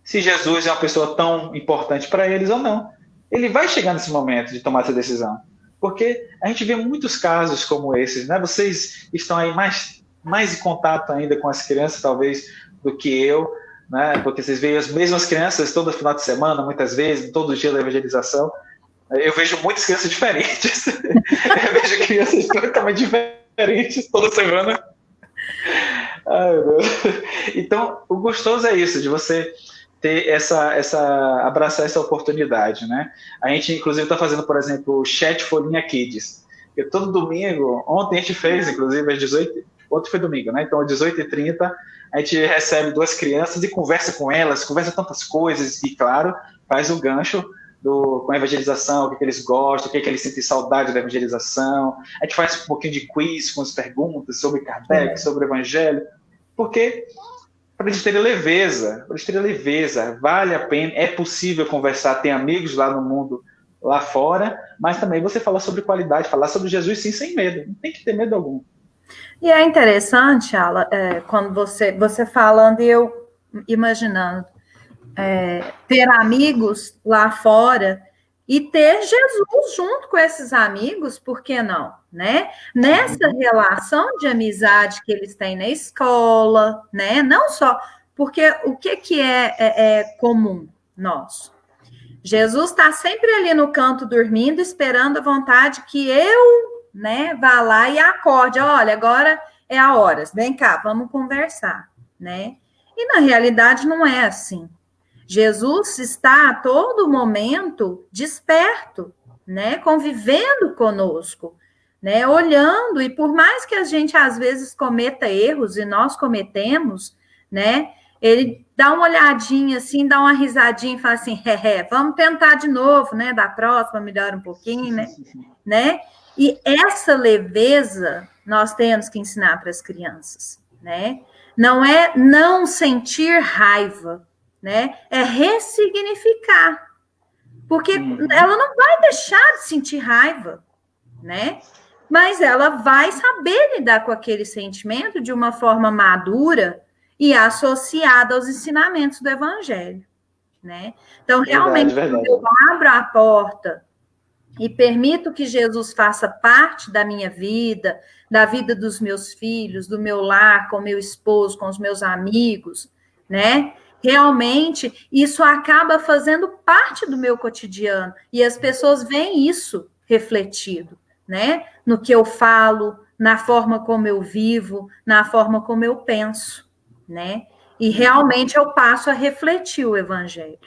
Se Jesus é uma pessoa tão importante para eles ou não. Ele vai chegar nesse momento de tomar essa decisão. Porque a gente vê muitos casos como esses, né? Vocês estão aí mais em contato ainda com as crianças, talvez, do que eu, né? Porque vocês veem as mesmas crianças todo final de semana, muitas vezes, todo dia da evangelização. Eu vejo muitas crianças diferentes. Eu vejo crianças totalmente diferentes toda semana. Ai, meu Deus. Então, o gostoso é isso, de você ter abraçar essa oportunidade, né? A gente, inclusive, está fazendo, por exemplo, o Chat Folhinha Kids. E todo domingo, ontem a gente fez, inclusive, às 18, ontem foi domingo, né? Então, às 18h30, a gente recebe 2 crianças e conversa com elas, conversa tantas coisas e, claro, faz o gancho com a evangelização, o que eles gostam, o que eles sentem saudade da evangelização. A gente faz um pouquinho de quiz com as perguntas sobre Kardec, sobre o Evangelho, porque para eles terem leveza, vale a pena, é possível conversar, tem amigos lá no mundo, lá fora, mas também você falar sobre qualidade, falar sobre Jesus sim, sem medo, não tem que ter medo algum. E é interessante, Ala, quando você falando e eu imaginando, ter amigos lá fora e ter Jesus junto com esses amigos, por que não, né? Nessa relação de amizade que eles têm na escola, né? Não só, porque o que é comum nosso? Jesus está sempre ali no canto dormindo, esperando a vontade que eu, né, vá lá e acorde. Olha, agora é a hora, vem cá, vamos conversar, né? E na realidade não é assim. Jesus está a todo momento desperto, né, convivendo conosco, né, olhando, e por mais que a gente às vezes cometa erros, e nós cometemos, né, ele dá uma olhadinha assim, dá uma risadinha e fala assim, vamos tentar de novo, né, da próxima melhora um pouquinho, né, e essa leveza nós temos que ensinar para as crianças, né, não é não sentir raiva, né? É ressignificar, porque ela não vai deixar de sentir raiva, né? Mas ela vai saber lidar com aquele sentimento de uma forma madura e associada aos ensinamentos do Evangelho, né? Então, realmente, quando eu abro a porta e permito que Jesus faça parte da minha vida, da vida dos meus filhos, do meu lar, com meu esposo, com os meus amigos, né? Realmente, isso acaba fazendo parte do meu cotidiano. E as pessoas veem isso refletido, né? No que eu falo, na forma como eu vivo, na forma como eu penso, né? E realmente eu passo a refletir o Evangelho.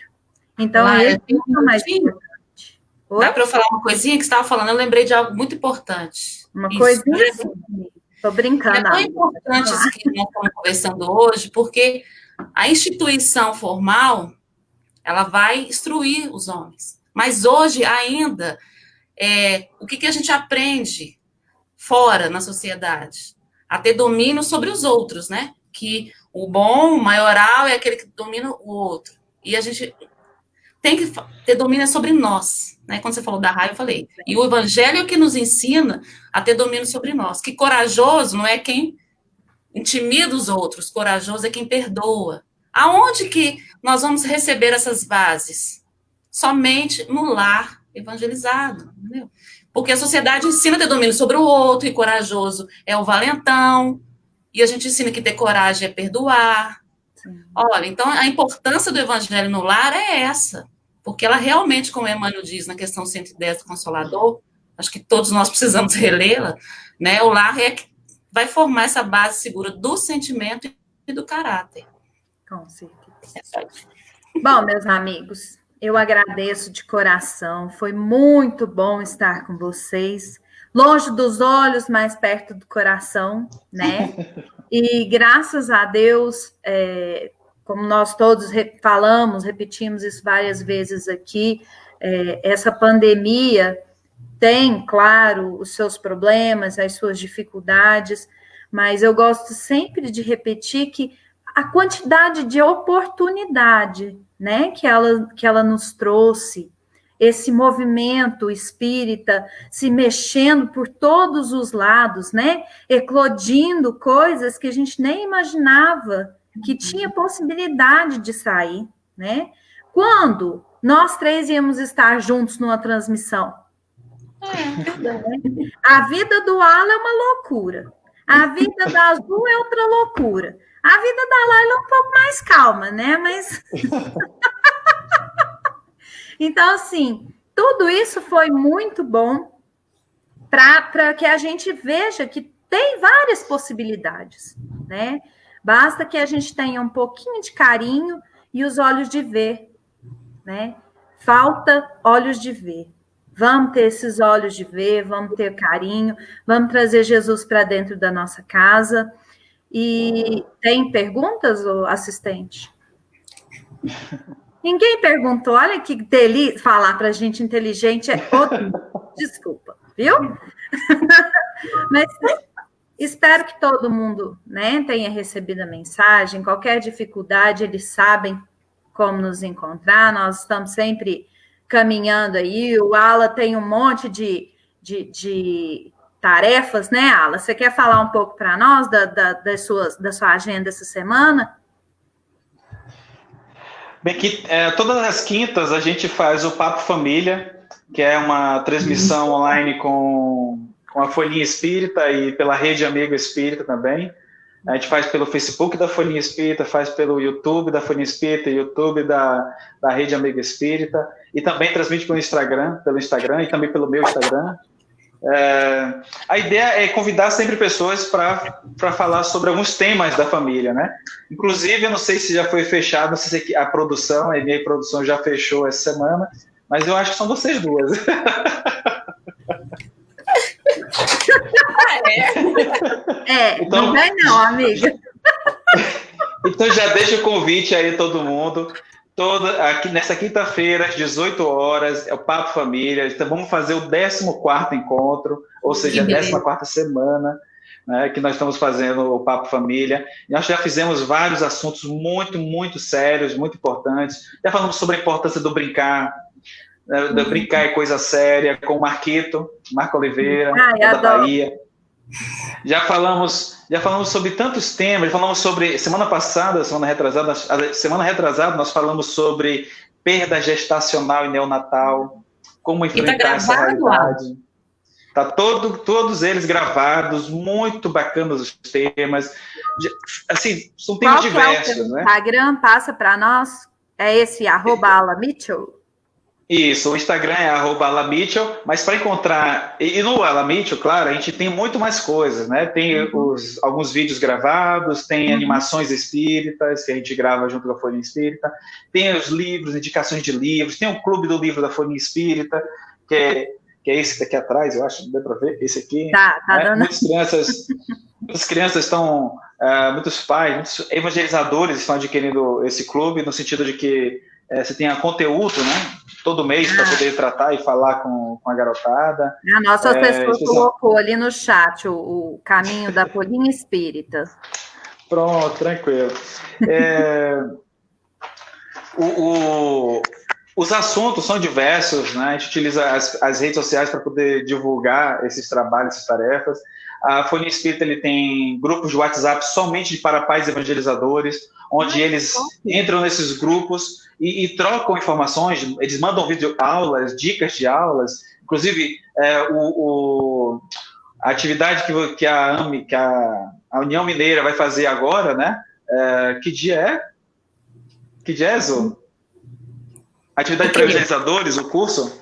Então, esse é o mais importante. Dá para eu falar uma coisinha que você estava falando? Eu lembrei de algo muito importante. Uma coisinha assim. Estou brincando. É tão importante isso que nós estamos conversando hoje, porque a instituição formal, ela vai instruir os homens. Mas hoje ainda, o que a gente aprende fora na sociedade? A ter domínio sobre os outros, né? Que o bom, o maioral é aquele que domina o outro. E a gente tem que ter domínio sobre nós, né? Quando você falou da raiva, eu falei. E o Evangelho é o que nos ensina a ter domínio sobre nós. Que corajoso não é quem intimida os outros, corajoso é quem perdoa. Aonde que nós vamos receber essas bases? Somente no lar evangelizado, entendeu? Porque a sociedade ensina a ter domínio sobre o outro, e corajoso é o valentão, e a gente ensina que ter coragem é perdoar. Sim. Olha, então a importância do evangelho no lar é essa, porque ela realmente, como Emmanuel diz na questão 110 do Consolador, acho que todos nós precisamos relê-la, né? O lar é que vai formar essa base segura do sentimento e do caráter. Com certeza. Bom, meus amigos, eu agradeço de coração. Foi muito bom estar com vocês. Longe dos olhos, mais perto do coração, né? E graças a Deus, como nós todos falamos, repetimos isso várias vezes aqui, essa pandemia tem, claro, os seus problemas, as suas dificuldades, mas eu gosto sempre de repetir que a quantidade de oportunidade, né, que ela nos trouxe, esse movimento espírita se mexendo por todos os lados, né, eclodindo coisas que a gente nem imaginava que tinha possibilidade de sair, né? Quando nós três íamos estar juntos numa transmissão? A vida do Alan é uma loucura. A vida da Azul é outra loucura. A vida da Laila é um pouco mais calma, né? Mas... Então, assim, tudo isso foi muito bom para que a gente veja que tem várias possibilidades, né? Basta que a gente tenha um pouquinho de carinho e os olhos de ver, né? Falta olhos de ver. Vamos ter esses olhos de ver, vamos ter carinho, vamos trazer Jesus para dentro da nossa casa. E tem perguntas, ô assistente? Ninguém perguntou. Olha que delícia. Falar para gente inteligente é outro. Desculpa, viu? Mas espero que todo mundo, né, tenha recebido a mensagem. Qualquer dificuldade, eles sabem como nos encontrar. Nós estamos sempre caminhando aí. O Ala tem um monte de tarefas, né, Ala? Você quer falar um pouco para nós da sua agenda essa semana? Bem, que todas as quintas a gente faz o Papo Família, que é uma transmissão online com a Folhinha Espírita e pela Rede Amigo Espírita também. A gente faz pelo Facebook da Folhinha Espírita, faz pelo YouTube da Folhinha Espírita, YouTube da Rede Amigo Espírita, e também transmite pelo Instagram e também pelo meu Instagram. A ideia é convidar sempre pessoas para falar sobre alguns temas da família, né? Inclusive, eu não sei se já foi fechado, não sei se a produção, a minha produção já fechou essa semana, mas eu acho que são vocês duas. Então, não vem não, amiga. Então já deixa o convite aí todo mundo. Aqui nessa quinta-feira, às 18 horas, é o Papo Família. Então vamos fazer o 14º encontro, ou seja, a 14ª semana, né, que nós estamos fazendo o Papo Família. Nós já fizemos vários assuntos muito, muito sérios, muito importantes. Já falamos sobre a importância do brincar, brincar é coisa séria, com o Marco Oliveira, da Bahia. Já falamos sobre tantos temas, já falamos sobre, semana retrasada, nós falamos sobre perda gestacional e neonatal, como enfrentar essa realidade. Tá todos eles gravados, muito bacanas os temas. Assim, são temas diversos, né? O Instagram passa para nós, é esse @alamitchell. Isso, o Instagram é @alamitchell, mas para encontrar, e no Alamitchell, claro, a gente tem muito mais coisas, né? Tem alguns vídeos gravados, tem animações espíritas, que a gente grava junto com a Folhinha Espírita, tem os livros, indicações de livros, tem o Clube do Livro da Folhinha Espírita, que é esse daqui atrás, eu acho, não deu para ver, esse aqui. Tá né? dando. Muitas crianças estão, muitos pais, muitos evangelizadores estão adquirindo esse clube, no sentido de que você tenha conteúdo, né? Todo mês para poder tratar e falar com a garotada. A nossa pessoa colocou ali no chat o caminho da Folhinha Espírita. Pronto, tranquilo. Os assuntos são diversos, né? A gente utiliza as redes sociais para poder divulgar esses trabalhos, essas tarefas. A Folhinha Espírita ele tem grupos de WhatsApp somente para pais evangelizadores, onde eles entram nesses grupos e trocam informações, eles mandam videoaulas, dicas de aulas, inclusive a atividade que a União Mineira vai fazer agora, né? Que dia é? Que dia é, Zô? Atividade para evangelizadores, o curso?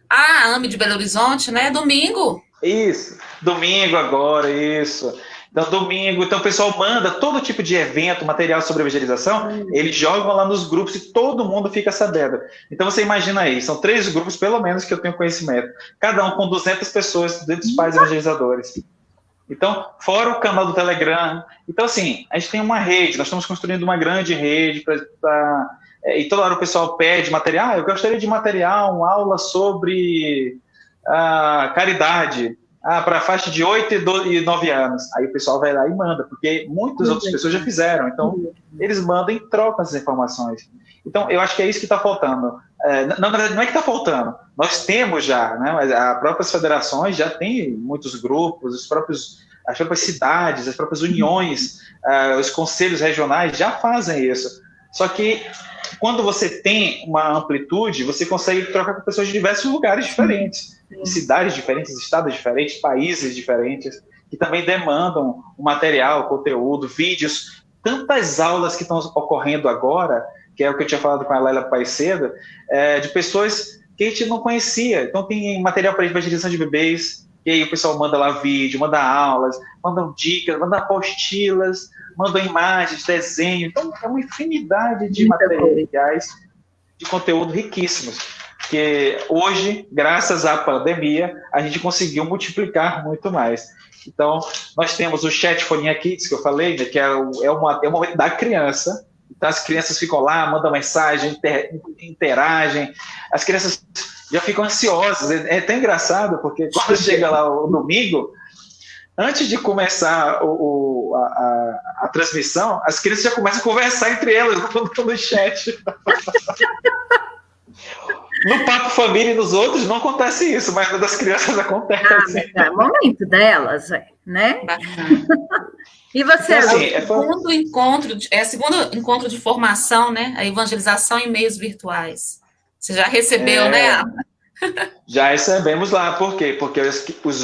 A AME de Belo Horizonte, né? Domingo. Isso, domingo agora, isso. Então, domingo, então o pessoal manda todo tipo de evento, material sobre evangelização, eles jogam lá nos grupos e todo mundo fica sabendo. Então, você imagina aí, são 3 grupos, pelo menos, que eu tenho conhecimento. Cada um com 200 pessoas, 200 pais evangelizadores. Então, fora o canal do Telegram. Então, assim, a gente tem uma rede, nós estamos construindo uma grande rede e toda hora o pessoal pede material. Eu gostaria de material, uma aula sobre caridade. para a faixa de 8 e 9 anos. Aí o pessoal vai lá e manda, porque muitas outras pessoas já fizeram. Então, eles mandam e trocam as informações. Então, eu acho que é isso que está faltando. Na verdade, não é que está faltando. Nós temos já, né? Mas as próprias federações já têm muitos grupos, as próprias cidades, as próprias uniões, os conselhos regionais já fazem isso. Só que quando você tem uma amplitude, você consegue trocar com pessoas de diversos lugares diferentes, cidades diferentes, estados diferentes, países diferentes, que também demandam o material, conteúdo, vídeos, tantas aulas que estão ocorrendo agora, que é o que eu tinha falado com a Laila Paicedo, de pessoas que a gente não conhecia. Então tem material para evangelização de bebês, e aí o pessoal manda lá vídeo, manda aulas, mandam dicas, manda apostilas, mandam imagens, desenho. Então é uma infinidade de materiais de conteúdo riquíssimos, que hoje, graças à pandemia, a gente conseguiu multiplicar muito mais. Então, nós temos o Chat Foninha Kids, que eu falei, né, que é o momento da criança. Então, as crianças ficam lá, mandam mensagem, interagem. As crianças já ficam ansiosas. É até engraçado, porque quando chega lá o domingo, antes de começar a transmissão, as crianças já começam a conversar entre elas no chat. No Papo Família e nos outros não acontece isso, mas das crianças acontece. É o momento delas, né? E você? Então, assim, segundo encontro de formação, né? A evangelização em meios virtuais. Você já recebeu, né? Já recebemos lá. Por quê? Porque os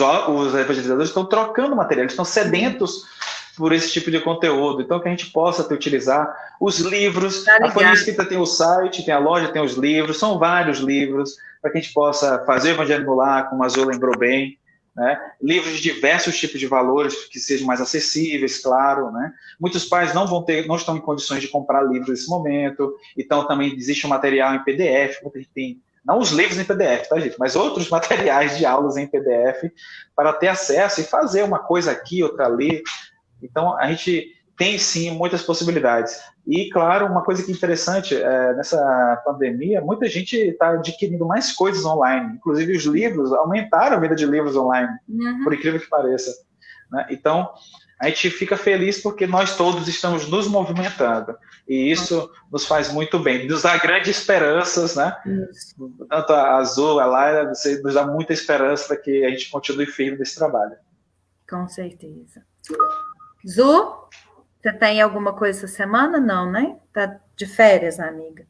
evangelizadores estão trocando material, eles estão sedentos por esse tipo de conteúdo. Então, que a gente possa utilizar os livros. A Folha Espírita tem o site, tem a loja, tem os livros. São vários livros para que a gente possa fazer o evangelho no lar, como a Azul lembrou bem. Né? Livros de diversos tipos de valores que sejam mais acessíveis, claro. Né? Muitos pais não estão em condições de comprar livros nesse momento. Então, também existe um material em PDF. Tem não os livros em PDF, tá, gente? Mas outros materiais de aulas em PDF para ter acesso e fazer uma coisa aqui, outra ali. Então, a gente tem, sim, muitas possibilidades. E, claro, uma coisa que é interessante, nessa pandemia, muita gente está adquirindo mais coisas online. Inclusive, os livros aumentaram a venda de livros online, por incrível que pareça. Né? Então, a gente fica feliz porque nós todos estamos nos movimentando. E isso nos faz muito bem. Nos dá grandes esperanças, né? Tanto a Azul, a Laila, você nos dá muita esperança para que a gente continue firme nesse trabalho. Com certeza. Zu, você tem alguma coisa essa semana? Não, né? Tá de férias, amiga.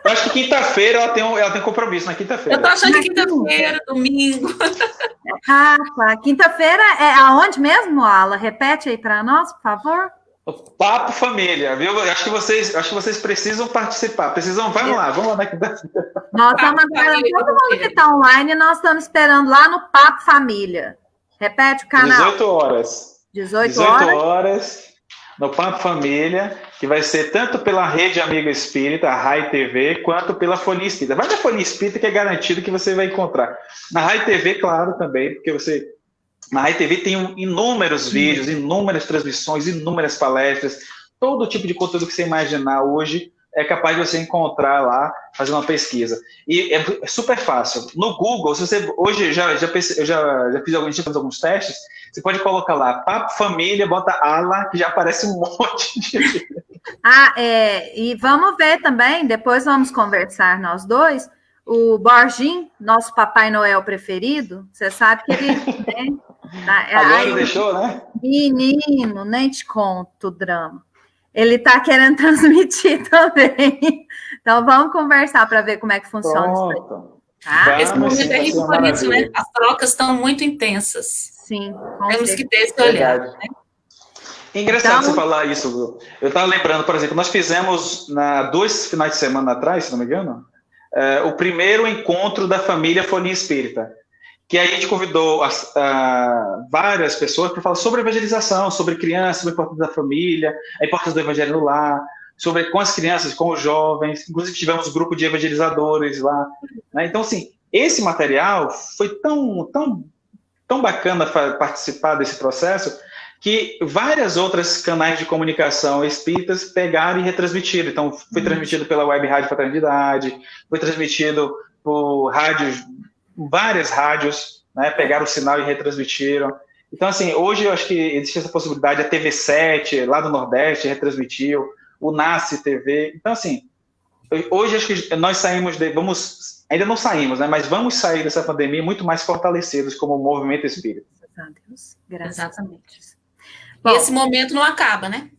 Eu acho que quinta-feira ela tem compromisso na quinta-feira. Eu tô achando que quinta-feira, domingo. Tá. Quinta-feira é aonde mesmo, Ala? Repete aí para nós, por favor. O Papo Família, viu? Eu acho que vocês precisam participar. Vamos lá na quinta-feira. Nós estamos aguardando todo mundo que está online, nós estamos esperando lá no Papo Família. Repete o canal. 18 horas. 18 horas no Papo Família, que vai ser tanto pela Rede Amigo Espírita, a Rai TV, quanto pela Folha Espírita. Vai na Folha Espírita que é garantido que você vai encontrar. Na Rai TV, claro, também, porque na Rai TV tem inúmeros vídeos, inúmeras transmissões, inúmeras palestras, todo tipo de conteúdo que você imaginar hoje é capaz de você encontrar lá, fazendo uma pesquisa. E é super fácil. No Google, se você hoje eu já fiz alguns testes, você pode colocar lá, Papo Família, bota Ala, que já aparece um monte de... E vamos ver também, depois vamos conversar nós dois, o Borginho, nosso Papai Noel preferido, você sabe que ele... Né, agora deixou, né? Menino, nem te conto o drama. Ele está querendo transmitir também. Então, vamos conversar para ver como é que funciona isso aí. Tá? Esse momento é rico por isso, né? As trocas estão muito intensas. Sim, temos que ter esse olhar. Né? Engraçado você falar isso, Lu. Eu estava lembrando, por exemplo, nós fizemos 2 finais de semana atrás, se não me engano, o primeiro encontro da família Folha Espírita, que a gente convidou várias pessoas para falar sobre evangelização, sobre crianças, sobre a importância da família, a importância do evangelho no lar, sobre com as crianças, com os jovens, inclusive tivemos um grupo de evangelizadores lá. Né? Então, assim, esse material foi tão bacana participar desse processo que várias outras canais de comunicação espíritas pegaram e retransmitiram. Então, foi transmitido pela Web Rádio Fraternidade, foi transmitido por rádios várias rádios, né, pegaram o sinal e retransmitiram. Então, assim, hoje eu acho que existe essa possibilidade, a TV7, lá do Nordeste, retransmitiu, o Nasce TV. Então, assim, hoje acho que nós saímos, ainda não saímos, né, mas vamos sair dessa pandemia muito mais fortalecidos como movimento espírita. Graças a Deus. Graças Exatamente. a Deus. E esse momento não acaba, né?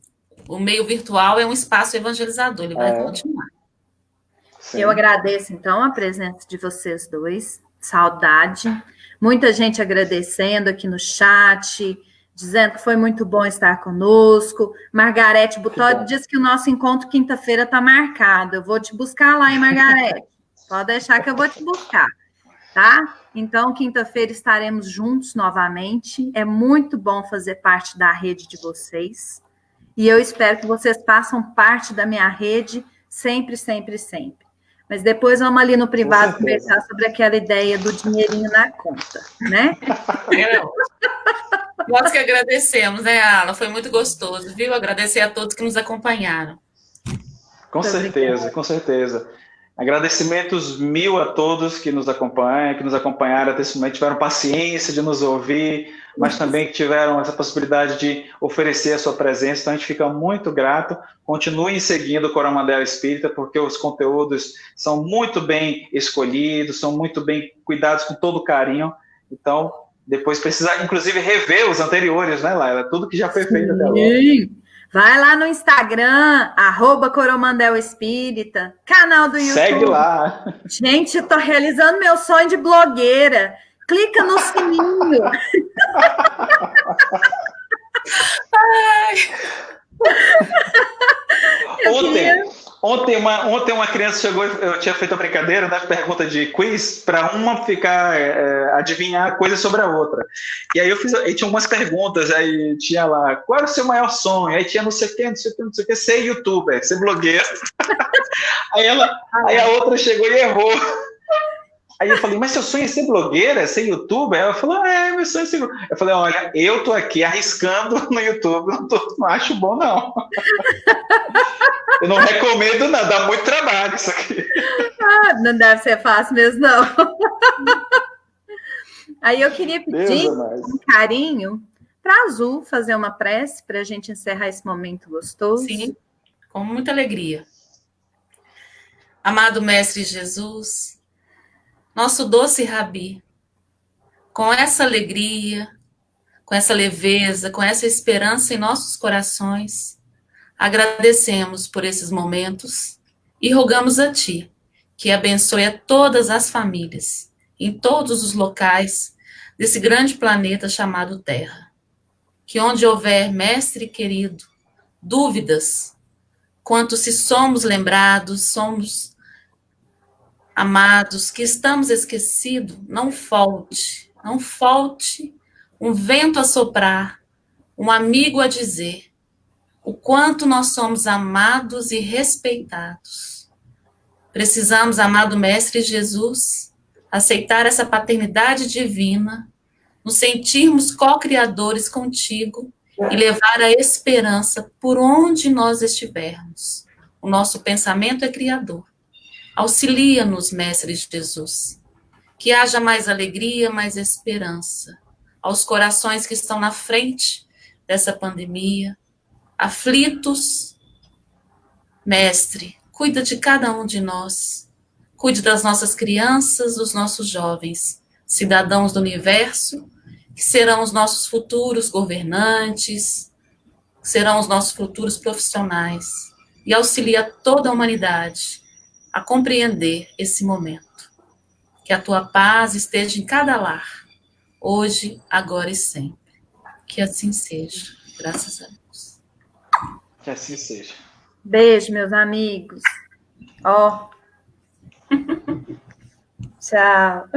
O meio virtual é um espaço evangelizador, ele vai continuar. Sim. Eu agradeço, então, a presença de vocês dois. Saudade. Muita gente agradecendo aqui no chat, dizendo que foi muito bom estar conosco. Margarete Butori diz que o nosso encontro quinta-feira está marcado. Eu vou te buscar lá, hein, Margarete? Pode deixar que eu vou te buscar, tá? Então, quinta-feira estaremos juntos novamente. É muito bom fazer parte da rede de vocês. E eu espero que vocês façam parte da minha rede sempre, sempre, sempre. Mas depois vamos ali no privado conversar sobre aquela ideia do dinheirinho na conta, né? Nós que agradecemos, né, Ala? Foi muito gostoso, viu? Agradecer a todos que nos acompanharam. Com certeza, com certeza. Agradecimentos mil a todos que nos acompanham, que nos acompanharam até esse momento, tiveram paciência de nos ouvir, mas também que tiveram essa possibilidade de oferecer a sua presença. Então, a gente fica muito grato. Continuem seguindo o Coromandel Espírita, porque os conteúdos são muito bem escolhidos, são muito bem cuidados com todo carinho. Então, depois precisa, inclusive, rever os anteriores, né, Laila? Tudo que já foi feito até agora. Vai lá no Instagram, @Coromandel Espírita, canal do YouTube. Segue lá. Gente, eu tô realizando meu sonho de blogueira. Clica no sininho. Ontem uma criança chegou, eu tinha feito a brincadeira, né, pergunta de quiz, para uma ficar adivinhar coisas sobre a outra. E aí aí tinha algumas perguntas, aí tinha lá, qual era o seu maior sonho? Aí tinha não sei o que, ser youtuber, ser blogueiro. Aí a outra chegou e errou. Aí eu falei, mas seu sonho é ser blogueira, é ser youtuber? Ela falou, meu sonho é ser... Eu falei, olha, eu tô aqui arriscando no YouTube, não acho bom, não. Eu não recomendo, não, dá muito trabalho isso aqui. Não deve ser fácil mesmo, não. Aí eu queria pedir um carinho para a Azul fazer uma prece para a gente encerrar esse momento gostoso. Sim, com muita alegria. Amado Mestre Jesus, nosso doce Rabi, com essa alegria, com essa leveza, com essa esperança em nossos corações, agradecemos por esses momentos e rogamos a Ti que abençoe a todas as famílias, em todos os locais desse grande planeta chamado Terra. Que onde houver, Mestre querido, dúvidas, quanto se somos lembrados, somos amados, que estamos esquecidos, não falte um vento a soprar, um amigo a dizer o quanto nós somos amados e respeitados. Precisamos, amado Mestre Jesus, aceitar essa paternidade divina, nos sentirmos co-criadores contigo e levar a esperança por onde nós estivermos. O nosso pensamento é criador. Auxilia-nos, Mestre Jesus, que haja mais alegria, mais esperança aos corações que estão na frente dessa pandemia, aflitos. Mestre, cuida de cada um de nós, cuide das nossas crianças, dos nossos jovens, cidadãos do universo, que serão os nossos futuros governantes, serão os nossos futuros profissionais, e auxilia toda a humanidade a compreender esse momento. Que a tua paz esteja em cada lar, hoje, agora e sempre. Que assim seja, graças a Deus. Que assim seja. Beijo, meus amigos. Ó. Tchau.